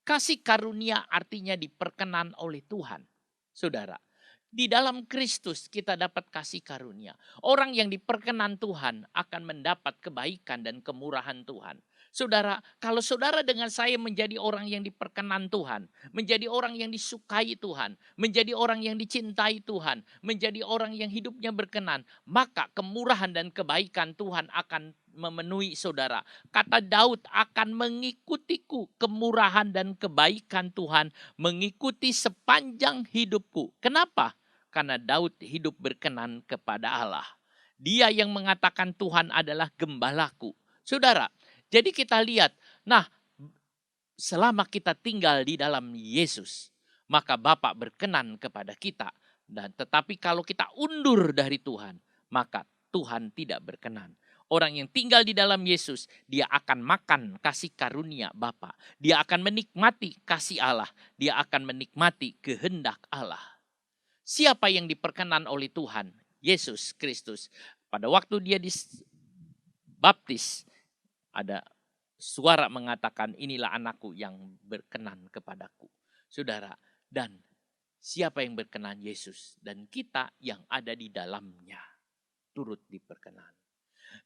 Kasih karunia artinya diperkenan oleh Tuhan. Saudara, di dalam Kristus kita dapat kasih karunia. Orang yang diperkenan Tuhan akan mendapat kebaikan dan kemurahan Tuhan. Saudara, kalau saudara dengan saya menjadi orang yang diperkenan Tuhan, menjadi orang yang disukai Tuhan, menjadi orang yang dicintai Tuhan, menjadi orang yang hidupnya berkenan, maka kemurahan dan kebaikan Tuhan akan memenuhi saudara. Kata Daud, akan mengikutiku kemurahan dan kebaikan Tuhan, mengikuti sepanjang hidupku. Kenapa? Karena Daud hidup berkenan kepada Allah. Dia yang mengatakan Tuhan adalah gembalaku. Saudara, jadi kita lihat, nah selama kita tinggal di dalam Yesus, maka Bapa berkenan kepada kita. Dan tetapi kalau kita undur dari Tuhan, maka Tuhan tidak berkenan. Orang yang tinggal di dalam Yesus, dia akan makan kasih karunia Bapa. Dia akan menikmati kasih Allah. Dia akan menikmati kehendak Allah. Siapa yang diperkenan oleh Tuhan? Yesus Kristus. Pada waktu dia dibaptis, ada suara mengatakan, inilah anakku yang berkenan kepadaku. Saudara, dan siapa yang berkenan? Yesus. Dan kita yang ada di dalamnya turut diperkenan.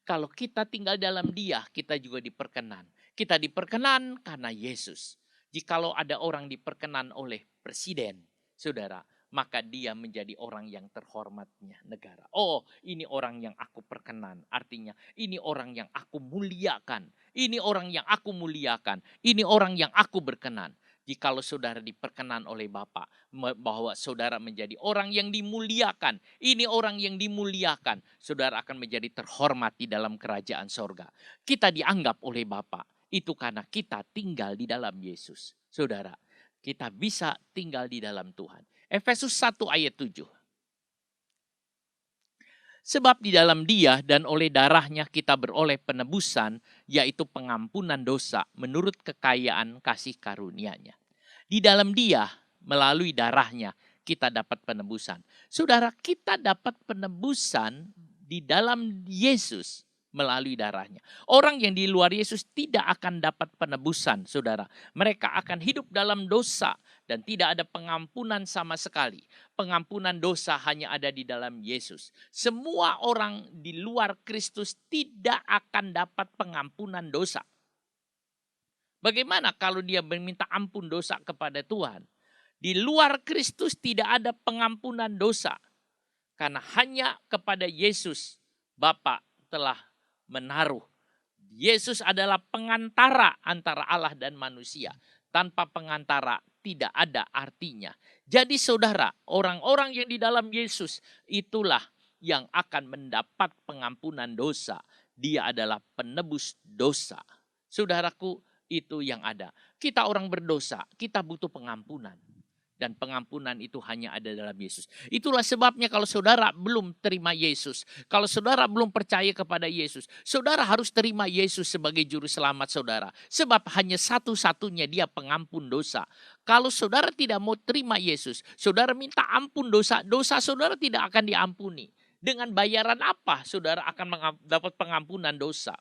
Kalau kita tinggal dalam Dia, kita juga diperkenan. Kita diperkenan karena Yesus. Jikalau ada orang diperkenan oleh presiden, saudara, maka dia menjadi orang yang terhormatnya negara. Oh, ini orang yang aku perkenan. Artinya, ini orang yang aku muliakan. Ini orang yang aku muliakan. Ini orang yang aku berkenan. Jikalau saudara diperkenan oleh Bapa, bahwa saudara menjadi orang yang dimuliakan. Ini orang yang dimuliakan. Saudara akan menjadi terhormat di dalam kerajaan sorga. Kita dianggap oleh Bapa. Itu karena kita tinggal di dalam Yesus. Saudara, kita bisa tinggal di dalam Tuhan. Efesus 1 ayat 7. Sebab di dalam Dia dan oleh darahnya kita beroleh penebusan, yaitu pengampunan dosa menurut kekayaan kasih karunia-Nya. Di dalam Dia, melalui darahnya, kita dapat penebusan. Saudara, kita dapat penebusan di dalam Yesus melalui darahnya. Orang yang di luar Yesus tidak akan dapat penebusan, saudara. Mereka akan hidup dalam dosa dan tidak ada pengampunan sama sekali. Pengampunan dosa hanya ada di dalam Yesus. Semua orang di luar Kristus tidak akan dapat pengampunan dosa. Bagaimana kalau dia meminta ampun dosa kepada Tuhan? Di luar Kristus tidak ada pengampunan dosa. Karena hanya kepada Yesus Bapa telah menaruh. Yesus adalah pengantara antara Allah dan manusia. Tanpa pengantara tidak ada artinya. Jadi saudara, orang-orang yang di dalam Yesus itulah yang akan mendapat pengampunan dosa. Dia adalah penebus dosa. Saudaraku, itu yang ada. Kita orang berdosa, kita butuh pengampunan. Dan pengampunan itu hanya ada dalam Yesus. Itulah sebabnya kalau saudara belum terima Yesus, kalau saudara belum percaya kepada Yesus, saudara harus terima Yesus sebagai juru selamat saudara. Sebab hanya satu-satunya dia pengampun dosa. Kalau saudara tidak mau terima Yesus, saudara minta ampun dosa, dosa saudara tidak akan diampuni. Dengan bayaran apa saudara akan dapat pengampunan dosa?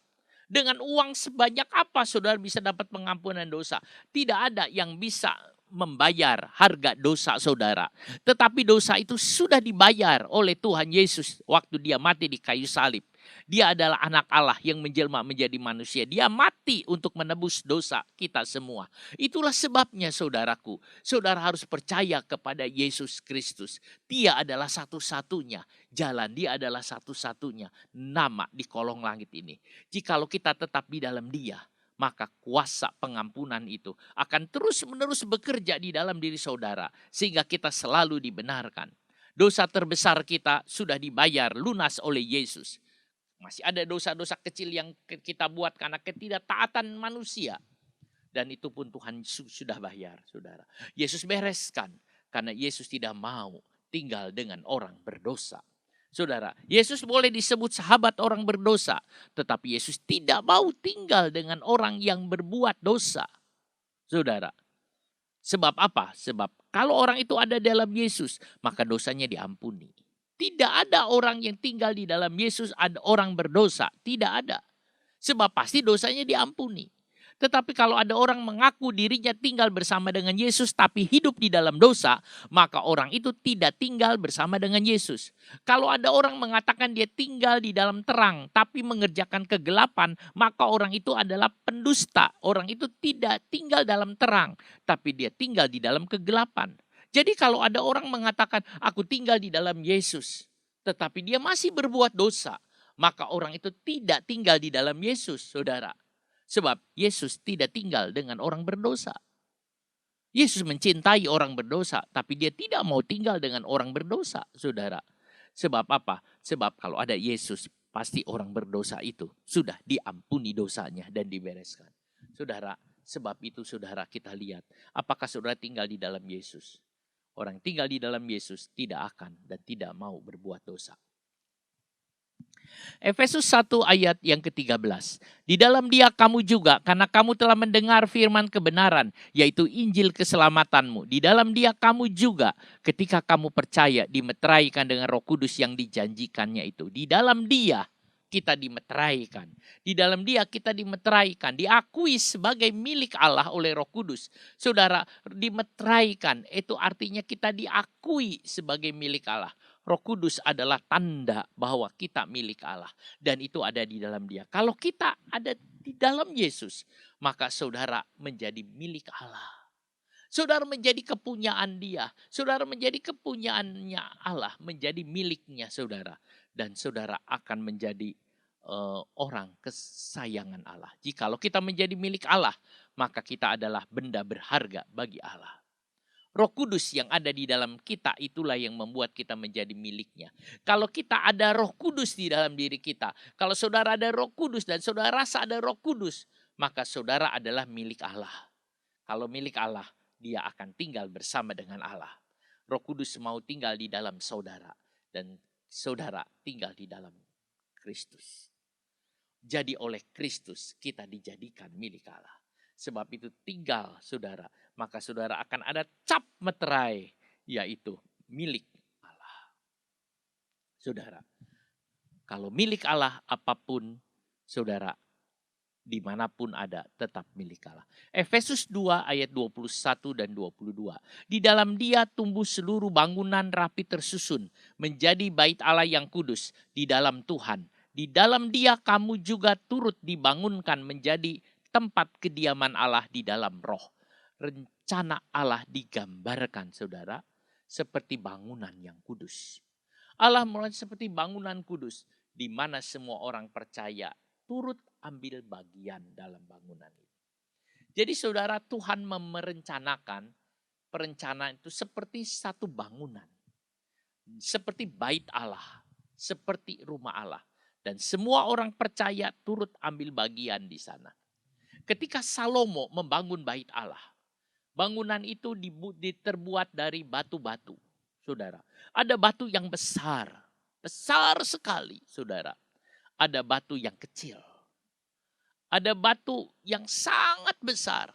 Dengan uang sebanyak apa saudara bisa dapat pengampunan dosa? Tidak ada yang bisa membayar harga dosa saudara. Tetapi dosa itu sudah dibayar oleh Tuhan Yesus waktu dia mati di kayu salib. Dia adalah anak Allah yang menjelma menjadi manusia. Dia mati untuk menebus dosa kita semua. Itulah sebabnya saudaraku, saudara harus percaya kepada Yesus Kristus. Dia adalah satu-satunya jalan, dia adalah satu-satunya nama di kolong langit ini. Jikalau kita tetap di dalam dia, maka kuasa pengampunan itu akan terus-menerus bekerja di dalam diri saudara. Sehingga kita selalu dibenarkan. Dosa terbesar kita sudah dibayar lunas oleh Yesus. Masih ada dosa-dosa kecil yang kita buat karena ketidaktaatan manusia. Dan itu pun Tuhan sudah bayar, saudara. Yesus bereskan karena Yesus tidak mau tinggal dengan orang berdosa. Saudara, Yesus boleh disebut sahabat orang berdosa, tetapi Yesus tidak mau tinggal dengan orang yang berbuat dosa. Saudara, sebab apa? Sebab kalau orang itu ada dalam Yesus, maka dosanya diampuni. Tidak ada orang yang tinggal di dalam Yesus ada orang berdosa, tidak ada. Sebab pasti dosanya diampuni. Tetapi kalau ada orang mengaku dirinya tinggal bersama dengan Yesus tapi hidup di dalam dosa, maka orang itu tidak tinggal bersama dengan Yesus. Kalau ada orang mengatakan dia tinggal di dalam terang tapi mengerjakan kegelapan, maka orang itu adalah pendusta. Orang itu tidak tinggal dalam terang tapi dia tinggal di dalam kegelapan. Jadi kalau ada orang mengatakan aku tinggal di dalam Yesus tetapi dia masih berbuat dosa, maka orang itu tidak tinggal di dalam Yesus, saudara. Sebab Yesus tidak tinggal dengan orang berdosa. Yesus mencintai orang berdosa, tapi dia tidak mau tinggal dengan orang berdosa, saudara. Sebab apa? Sebab kalau ada Yesus, pasti orang berdosa itu sudah diampuni dosanya dan dibereskan. Saudara, sebab itu saudara kita lihat, apakah saudara tinggal di dalam Yesus? Orang tinggal di dalam Yesus tidak akan dan tidak mau berbuat dosa. Efesus 1 ayat yang ke-13. Di dalam dia kamu juga, karena kamu telah mendengar firman kebenaran, yaitu Injil keselamatanmu. Di dalam dia kamu juga, ketika kamu percaya, dimeteraikan dengan Roh Kudus yang dijanjikannya itu. Di dalam dia kita dimeteraikan. Di dalam dia kita dimeteraikan, diakui sebagai milik Allah oleh Roh Kudus. Saudara, dimeteraikan itu artinya kita diakui sebagai milik Allah. Roh Kudus adalah tanda bahwa kita milik Allah. Dan itu ada di dalam dia. Kalau kita ada di dalam Yesus, maka saudara menjadi milik Allah. Saudara menjadi kepunyaan dia. Saudara menjadi kepunyaannya Allah. Menjadi miliknya saudara. Dan saudara akan menjadi orang kesayangan Allah. Jikalau kita menjadi milik Allah, maka kita adalah benda berharga bagi Allah. Roh Kudus yang ada di dalam kita itulah yang membuat kita menjadi miliknya. Kalau kita ada Roh Kudus di dalam diri kita, kalau saudara ada Roh Kudus dan saudara rasa ada Roh Kudus, maka saudara adalah milik Allah. Kalau milik Allah, dia akan tinggal bersama dengan Allah. Roh Kudus mau tinggal di dalam saudara dan saudara tinggal di dalam Kristus. Jadi oleh Kristus kita dijadikan milik Allah. Sebab itu tinggal saudara, maka saudara akan ada cap meterai, yaitu milik Allah. Saudara, kalau milik Allah apapun, saudara, dimanapun ada tetap milik Allah. Efesus 2 ayat 21 dan 22. Di dalam dia tumbuh seluruh bangunan rapi tersusun, menjadi bait Allah yang kudus di dalam Tuhan. Di dalam dia kamu juga turut dibangunkan menjadi tempat kediaman Allah di dalam roh. Rencana Allah digambarkan saudara seperti bangunan yang kudus. Allah mulai seperti bangunan kudus di mana semua orang percaya turut ambil bagian dalam bangunan itu. Jadi saudara, Tuhan merencanakan perencanaan itu seperti satu bangunan. Seperti bait Allah, seperti rumah Allah. Dan semua orang percaya turut ambil bagian di sana. Ketika Salomo membangun bait Allah, bangunan itu terbuat dari batu-batu, saudara. Ada batu yang besar, besar sekali, saudara. Ada batu yang kecil. Ada batu yang sangat besar.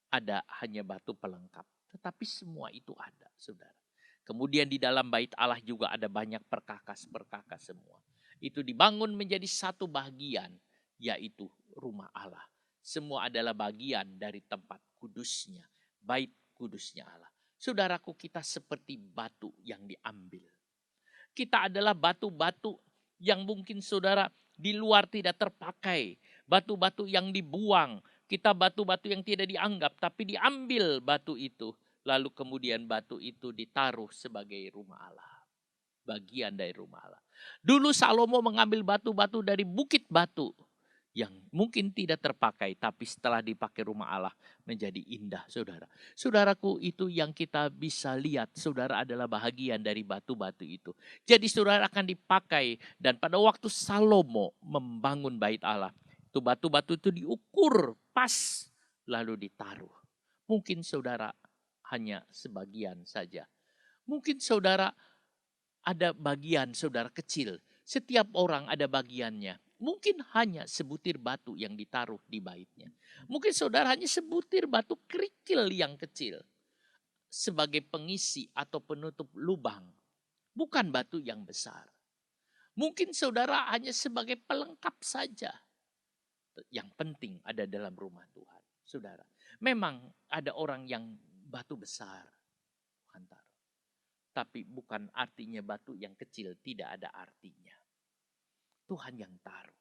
Ada hanya batu pelengkap. Tetapi semua itu ada, saudara. Kemudian di dalam bait Allah juga ada banyak perkakas-perkakas semua. Itu dibangun menjadi satu bagian, yaitu rumah Allah. Semua adalah bagian dari tempat kudusnya, bait kudusnya Allah. Saudaraku, kita seperti batu yang diambil. Kita adalah batu-batu yang mungkin saudara di luar tidak terpakai. Batu-batu yang dibuang. Kita batu-batu yang tidak dianggap, tapi diambil batu itu. Lalu kemudian batu itu ditaruh sebagai rumah Allah. Bagian dari rumah Allah. Dulu Salomo mengambil batu-batu dari bukit batu. Yang mungkin tidak terpakai, tapi setelah dipakai rumah Allah menjadi indah, saudara. Saudaraku, itu yang kita bisa lihat. Saudara adalah bahagian dari batu-batu itu. Jadi saudara akan dipakai. Dan pada waktu Salomo membangun bait Allah, itu batu-batu itu diukur pas lalu ditaruh. Mungkin saudara hanya sebagian saja. Mungkin saudara ada bagian saudara kecil. Setiap orang ada bagiannya. Mungkin hanya sebutir batu yang ditaruh di baitnya. Mungkin saudara hanya sebutir batu kerikil yang kecil. Sebagai pengisi atau penutup lubang. Bukan batu yang besar. Mungkin saudara hanya sebagai pelengkap saja. Yang penting ada dalam rumah Tuhan. Saudara, memang ada orang yang batu besar, Tuhan taruh. Tapi bukan artinya batu yang kecil tidak ada artinya. Tuhan yang taruh.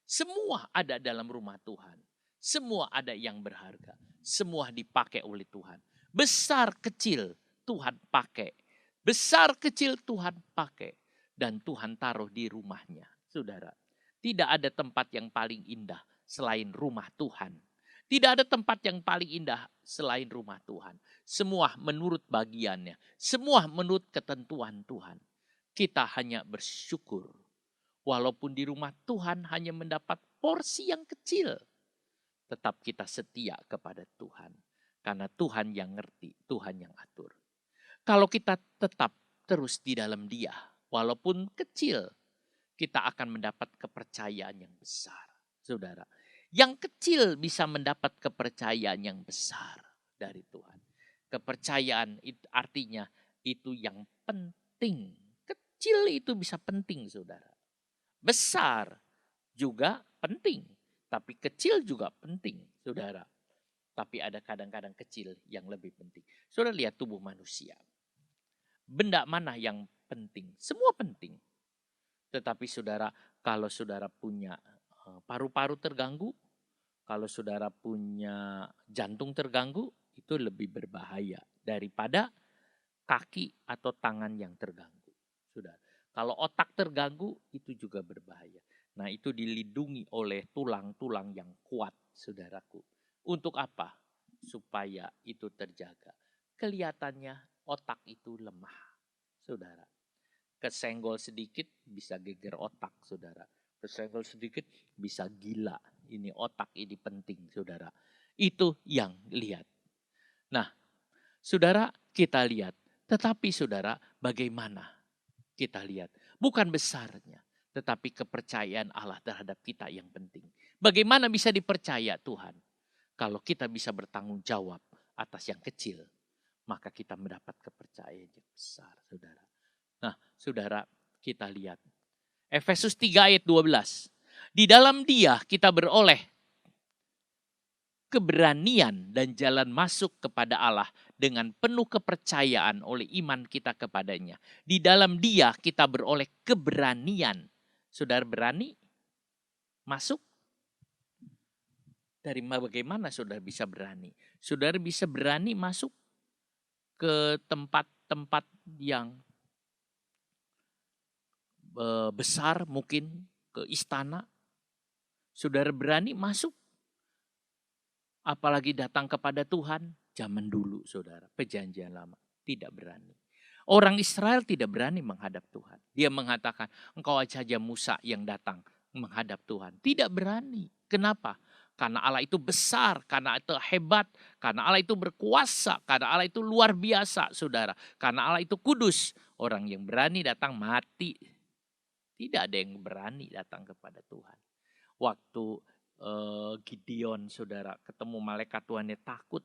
Semua ada dalam rumah Tuhan. Semua ada yang berharga. Semua dipakai oleh Tuhan. Besar kecil Tuhan pakai. Besar kecil Tuhan pakai. Dan Tuhan taruh di rumahnya. Saudara, tidak ada tempat yang paling indah selain rumah Tuhan. Tidak ada tempat yang paling indah selain rumah Tuhan. Semua menurut bagiannya. Semua menurut ketentuan Tuhan. Kita hanya bersyukur. Walaupun di rumah Tuhan hanya mendapat porsi yang kecil. Tetap kita setia kepada Tuhan. Karena Tuhan yang ngerti, Tuhan yang atur. Kalau kita tetap terus di dalam Dia, walaupun kecil, kita akan mendapat kepercayaan yang besar. Saudara, yang kecil bisa mendapat kepercayaan yang besar dari Tuhan. Kepercayaan itu artinya itu yang penting. Kecil itu bisa penting, saudara. Besar juga penting. Tapi kecil juga penting, saudara. Tapi ada kadang-kadang kecil yang lebih penting. Saudara lihat tubuh manusia. Benda mana yang penting? Semua penting. Tetapi saudara, kalau saudara punya paru-paru terganggu, kalau saudara punya jantung terganggu, itu lebih berbahaya daripada kaki atau tangan yang terganggu. Saudara, kalau otak terganggu, itu juga berbahaya. Nah, itu dilindungi oleh tulang-tulang yang kuat, saudaraku. Untuk apa? Supaya itu terjaga. Kelihatannya otak itu lemah, saudara. Kesenggol sedikit bisa geger otak, saudara. Kesenggol sedikit bisa gila. Ini otak ini penting, saudara. Itu yang lihat. Nah, saudara, kita lihat. Tetapi saudara, bagaimana kita lihat? Bukan besarnya, tetapi kepercayaan Allah terhadap kita yang penting. Bagaimana bisa dipercaya Tuhan? Kalau kita bisa bertanggung jawab atas yang kecil, maka kita mendapat kepercayaan yang besar, saudara. Nah, saudara, kita lihat. Efesus 3 ayat 12. Di dalam Dia kita beroleh keberanian dan jalan masuk kepada Allah dengan penuh kepercayaan oleh iman kita kepadanya. Di dalam Dia kita beroleh keberanian. Saudara berani masuk? Dari bagaimana saudara bisa berani? Saudara bisa berani masuk ke tempat-tempat yang besar, mungkin ke istana. Saudara berani masuk, apalagi datang kepada Tuhan. Zaman dulu saudara, perjanjian lama tidak berani. Orang Israel tidak berani menghadap Tuhan. Dia mengatakan, engkau saja Musa yang datang menghadap Tuhan. Tidak berani. Kenapa? Karena Allah itu besar, karena itu hebat, karena Allah itu berkuasa, karena Allah itu luar biasa, saudara. Karena Allah itu kudus. Orang yang berani datang mati. Tidak ada yang berani datang kepada Tuhan. Waktu Gideon, saudara, ketemu malaikat Tuhan, dia takut.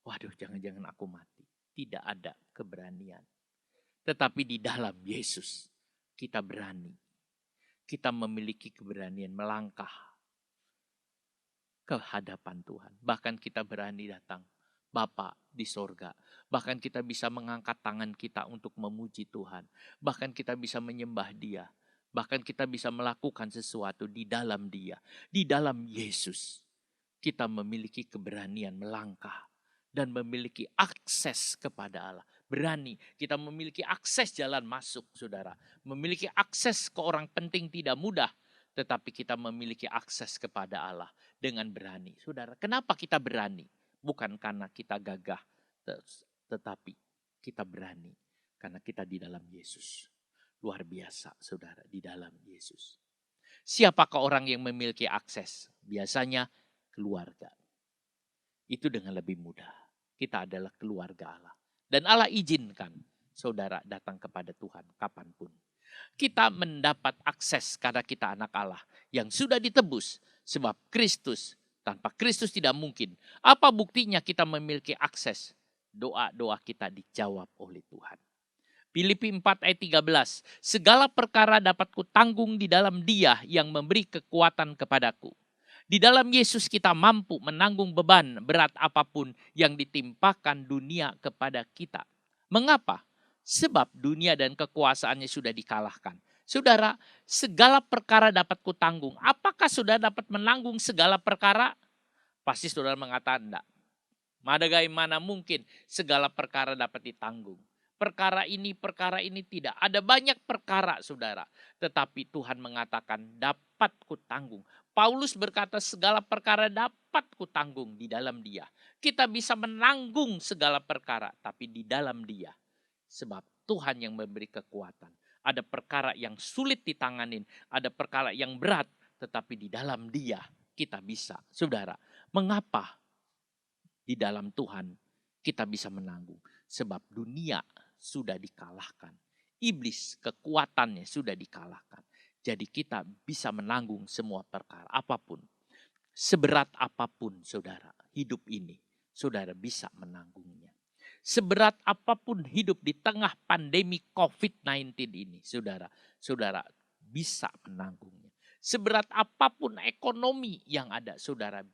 Waduh, jangan-jangan aku mati. Tidak ada keberanian. Tetapi di dalam Yesus kita berani. Kita memiliki keberanian melangkah ke hadapan Tuhan. Bahkan kita berani datang, Bapa di sorga. Bahkan kita bisa mengangkat tangan kita untuk memuji Tuhan. Bahkan kita bisa menyembah Dia. Bahkan kita bisa melakukan sesuatu di dalam Dia. Di dalam Yesus kita memiliki keberanian melangkah dan memiliki akses kepada Allah. Berani, kita memiliki akses jalan masuk, saudara. Memiliki akses ke orang penting tidak mudah. Tetapi kita memiliki akses kepada Allah dengan berani. Saudara, kenapa kita berani? Bukan karena kita gagah, tetapi kita berani karena kita di dalam Yesus. Luar biasa, saudara, di dalam Yesus. Siapakah orang yang memiliki akses? Biasanya keluarga. Itu dengan lebih mudah. Kita adalah keluarga Allah. Dan Allah izinkan saudara datang kepada Tuhan kapanpun. Kita mendapat akses karena kita anak Allah yang sudah ditebus. Sebab Kristus, tanpa Kristus tidak mungkin. Apa buktinya kita memiliki akses? Doa-doa kita dijawab oleh Tuhan. Filipi 4 ayat 13. Segala perkara dapat kutanggung di dalam Dia yang memberi kekuatan kepadaku. Di dalam Yesus kita mampu menanggung beban berat apapun yang ditimpakan dunia kepada kita. Mengapa? Sebab dunia dan kekuasaannya sudah dikalahkan. Saudara, segala perkara dapat kutanggung. Apakah saudara dapat menanggung segala perkara? Pasti saudara mengatakan enggak. Bagaimana mungkin segala perkara dapat ditanggung? Perkara ini tidak. Ada banyak perkara saudara. Tetapi Tuhan mengatakan dapat kutanggung. Paulus berkata segala perkara dapat kutanggung di dalam Dia. Kita bisa menanggung segala perkara tapi di dalam Dia. Sebab Tuhan yang memberi kekuatan. Ada perkara yang sulit ditanganin, ada perkara yang berat, tetapi di dalam Dia kita bisa. Saudara, mengapa di dalam Tuhan kita bisa menanggung? Sebab dunia sudah dikalahkan. Iblis kekuatannya sudah dikalahkan. Jadi kita bisa menanggung semua perkara apapun. Seberat apapun saudara hidup ini, saudara bisa menanggungnya. Seberat apapun hidup di tengah pandemi COVID-19 ini, saudara bisa menanggungnya. Seberat apapun ekonomi yang ada, saudara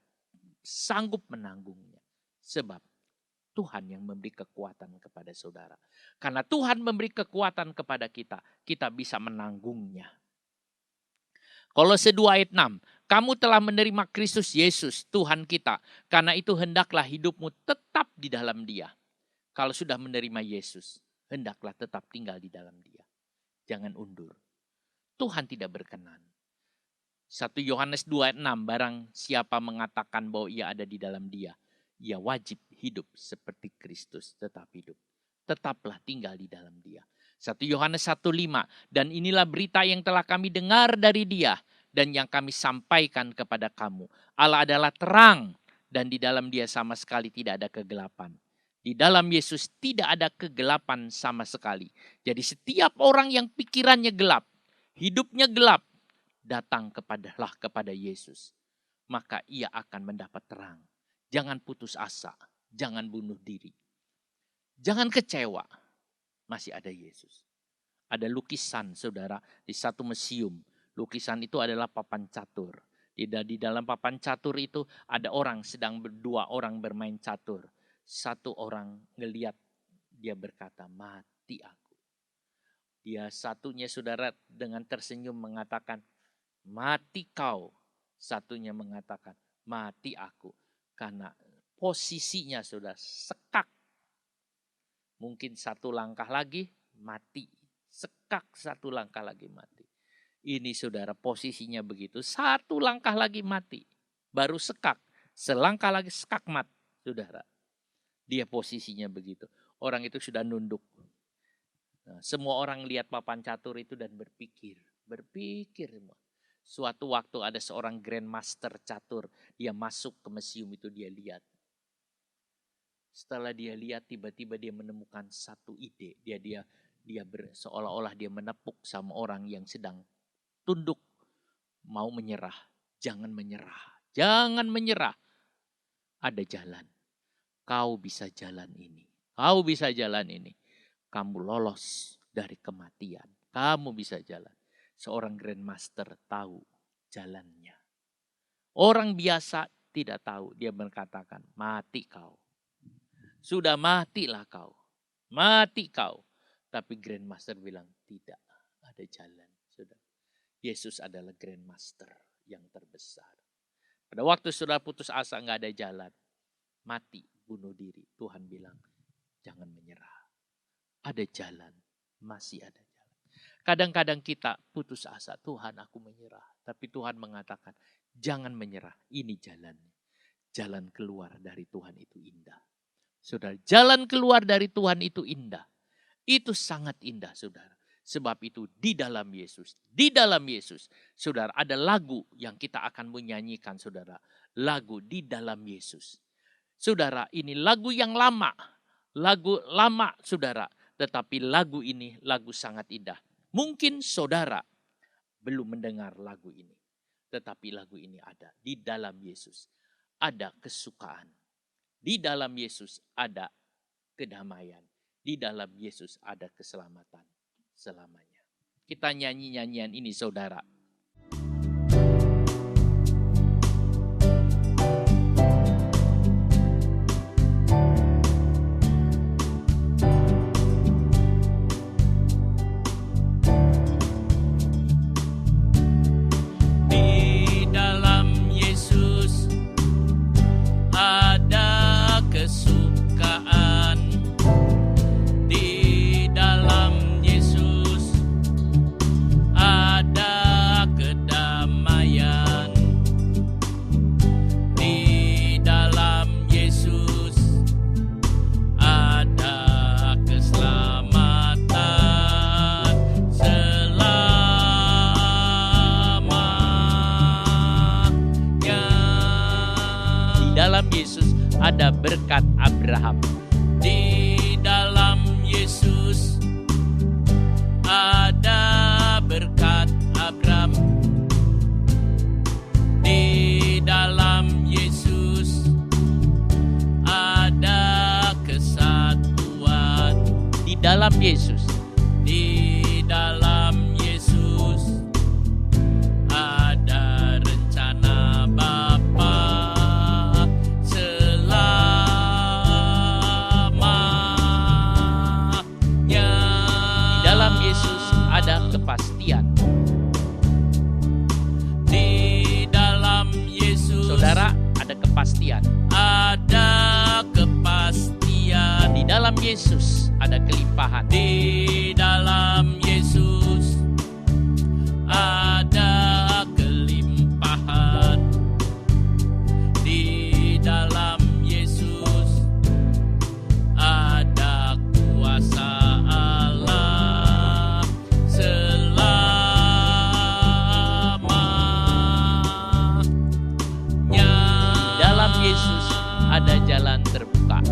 sanggup menanggungnya. Sebab Tuhan yang memberi kekuatan kepada saudara. Karena Tuhan memberi kekuatan kepada kita, kita bisa menanggungnya. Kolose 2 ayat 6. Kamu telah menerima Kristus Yesus, Tuhan kita. Karena itu hendaklah hidupmu tetap di dalam Dia. Kalau sudah menerima Yesus, hendaklah tetap tinggal di dalam Dia. Jangan undur. Tuhan tidak berkenan. 1 Yohanes 2 ayat 6. Barang siapa mengatakan bahwa ia ada di dalam Dia, ia wajib hidup seperti Kristus tetap hidup. Tetaplah tinggal di dalam Dia. 1 Yohanes 1:5. Dan inilah berita yang telah kami dengar dari Dia dan yang kami sampaikan kepada kamu. Allah adalah terang dan di dalam Dia sama sekali tidak ada kegelapan. Di dalam Yesus tidak ada kegelapan sama sekali. Jadi setiap orang yang pikirannya gelap, hidupnya gelap, datang kepada Yesus. Maka ia akan mendapat terang. Jangan putus asa, jangan bunuh diri. Jangan kecewa. Masih ada Yesus. Ada lukisan saudara di satu museum. Lukisan itu adalah papan catur. Di dalam papan catur itu ada dua orang bermain catur. Satu orang ngeliat, dia berkata, mati aku. Dia satunya saudara dengan tersenyum mengatakan, mati kau. Satunya mengatakan, mati aku. Karena posisinya sudah sekak. Mungkin satu langkah lagi mati. Sekak satu langkah lagi mati. Ini saudara posisinya begitu. Satu langkah lagi mati. Baru sekak. Selangkah lagi sekak mati saudara. Dia posisinya begitu. Orang itu sudah nunduk. Nah, semua orang lihat papan catur itu dan berpikir semua. Suatu waktu ada seorang grandmaster catur, dia masuk ke museum itu, dia lihat. Setelah dia lihat, tiba-tiba dia menemukan satu ide. Dia seolah-olah dia menepuk sama orang yang sedang tunduk, mau menyerah. Jangan menyerah, jangan menyerah. Ada jalan. Kau bisa jalan ini. Kau bisa jalan ini. Kamu lolos dari kematian. Kamu bisa jalan. Seorang grandmaster tahu jalannya. Orang biasa tidak tahu. Dia berkatakan, mati kau. Sudah matilah kau. Mati kau. Tapi grandmaster bilang, tidak ada jalan. Sudah. Yesus adalah grandmaster yang terbesar. Pada waktu sudah putus asa, nggak ada jalan. Mati, bunuh diri. Tuhan bilang, jangan menyerah. Ada jalan, masih ada jalan. Kadang-kadang kita putus asa, Tuhan aku menyerah. Tapi Tuhan mengatakan, jangan menyerah, ini jalannya. Jalan keluar dari Tuhan itu indah. Saudara, jalan keluar dari Tuhan itu indah. Itu sangat indah, saudara. Sebab itu di dalam Yesus, saudara, ada lagu yang kita akan menyanyikan, saudara. Lagu di dalam Yesus. Saudara, ini lagu yang lama. Lagu lama, saudara. Tetapi lagu ini lagu sangat indah. Mungkin saudara belum mendengar lagu ini. Tetapi lagu ini ada. Di dalam Yesus ada kesukaan. Di dalam Yesus ada kedamaian. Di dalam Yesus ada keselamatan selamanya. Kita nyanyi nyanyian ini, saudara. Ada berkat Abraham. Di dalam Yesus ada berkat Abraham. Di dalam Yesus ada kesatuan. Di dalam Yesus. Di dalam Yesus ada rencana Bapa. Ada kepastian. Di dalam Yesus, saudara, ada kepastian. Ada kepastian. Di dalam Yesus ada kelimpahan. Di dalam Yesus ada kelimpahan. Di dalam Yesus ada kuasa Allah. Yesus ada jalan terbuka.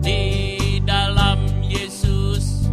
Di dalam Yesus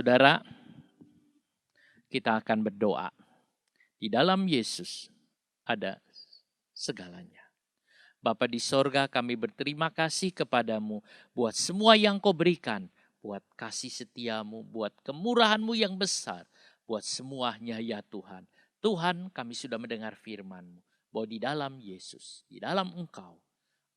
Saudara, kita akan berdoa. Di dalam Yesus ada segalanya. Bapa di sorga, kami berterima kasih kepadamu buat semua yang kau berikan, buat kasih setiamu, buat kemurahanmu yang besar, buat semuanya ya Tuhan. Tuhan, kami sudah mendengar firman-Mu bahwa di dalam Yesus, di dalam Engkau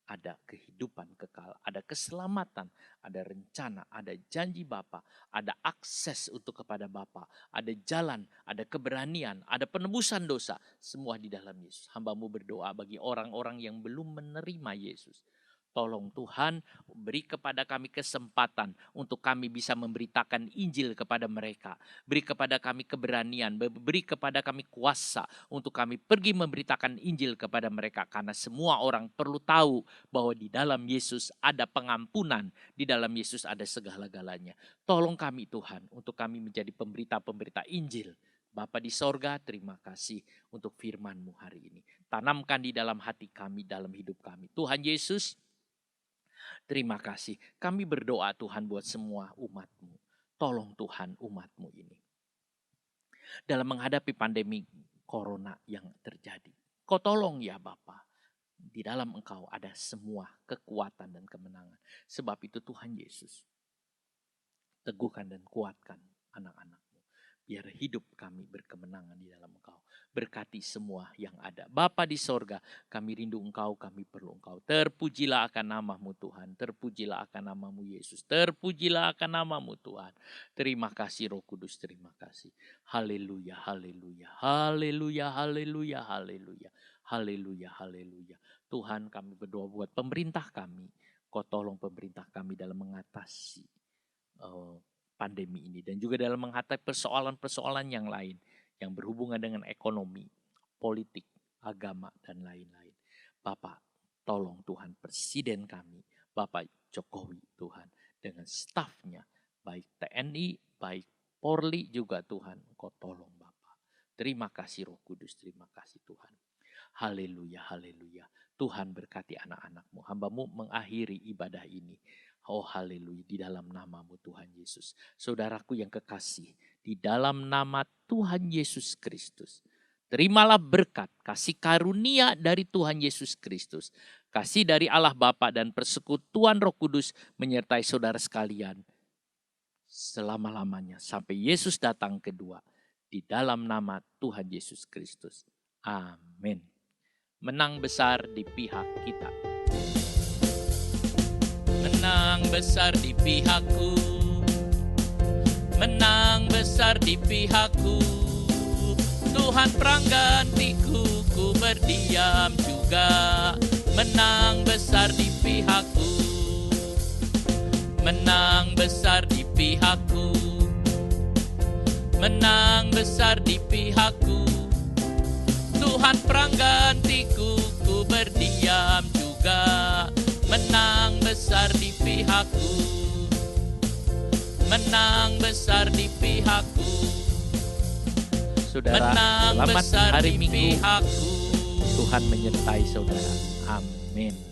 ada kehidupan kekal, ada keselamatan, ada rencana, ada janji Bapa, ada akses untuk kepada Bapa, ada jalan, ada keberanian, ada penebusan dosa, semua di dalam Yesus. Hamba-Mu berdoa bagi orang-orang yang belum menerima Yesus. Tolong Tuhan beri kepada kami kesempatan untuk kami bisa memberitakan Injil kepada mereka. Beri kepada kami keberanian, beri kepada kami kuasa untuk kami pergi memberitakan Injil kepada mereka. Karena semua orang perlu tahu bahwa di dalam Yesus ada pengampunan, di dalam Yesus ada segala-galanya. Tolong kami Tuhan untuk kami menjadi pemberita-pemberita Injil. Bapa di sorga, terima kasih untuk firman-Mu hari ini. Tanamkan di dalam hati kami, dalam hidup kami. Tuhan Yesus, terima kasih. Kami berdoa Tuhan buat semua umat-Mu. Tolong Tuhan umat-Mu ini. Dalam menghadapi pandemi corona yang terjadi. Kau tolong ya Bapa. Di dalam Engkau ada semua kekuatan dan kemenangan. Sebab itu Tuhan Yesus, teguhkan dan kuatkan anak-anak-Mu. Biar hidup kami berkemenangan di dalam Engkau. Berkati semua yang ada. Bapa di sorga, kami rindu Engkau, kami perlu Engkau. Terpujilah akan nama-Mu Tuhan. Terpujilah akan nama-Mu Yesus. Terpujilah akan nama-Mu Tuhan. Terima kasih Roh Kudus, terima kasih. Haleluya, haleluya, haleluya, haleluya, haleluya. Haleluya, haleluya. Tuhan, kami berdoa buat pemerintah kami. Kau tolong pemerintah kami dalam mengatasi pandemi ini. Dan juga dalam menghadapi persoalan-persoalan yang lain. Yang berhubungan dengan ekonomi, politik, agama, dan lain-lain. Bapak, tolong Tuhan Presiden kami, Bapak Jokowi Tuhan, dengan stafnya, baik TNI, baik Polri juga Tuhan, Engkau tolong Bapak. Terima kasih Roh Kudus, terima kasih Tuhan. Haleluya, haleluya. Tuhan berkati anak-anak-Mu, hamba-Mu mengakhiri ibadah ini. Oh haleluya, di dalam nama-Mu Tuhan Yesus. Saudaraku yang kekasih, di dalam nama Tuhan Yesus Kristus, terimalah berkat, kasih karunia dari Tuhan Yesus Kristus. Kasih dari Allah Bapa dan persekutuan Roh Kudus menyertai saudara sekalian selama-lamanya sampai Yesus datang kedua. Di dalam nama Tuhan Yesus Kristus. Amin. Menang besar di pihak kita. Menang besar di pihakku. Menang besar di pihakku. Tuhan peranggantiku, ku berdiam juga. Menang besar di pihakku. Menang besar di pihakku. Menang besar di pihakku. Tuhan peranggantiku, ku berdiam juga. Menang besar di pihakku. Menang besar di pihakku. Saudara, menang selamat besar hari di Minggu. pihakku. Tuhan menyertai saudara. Amin.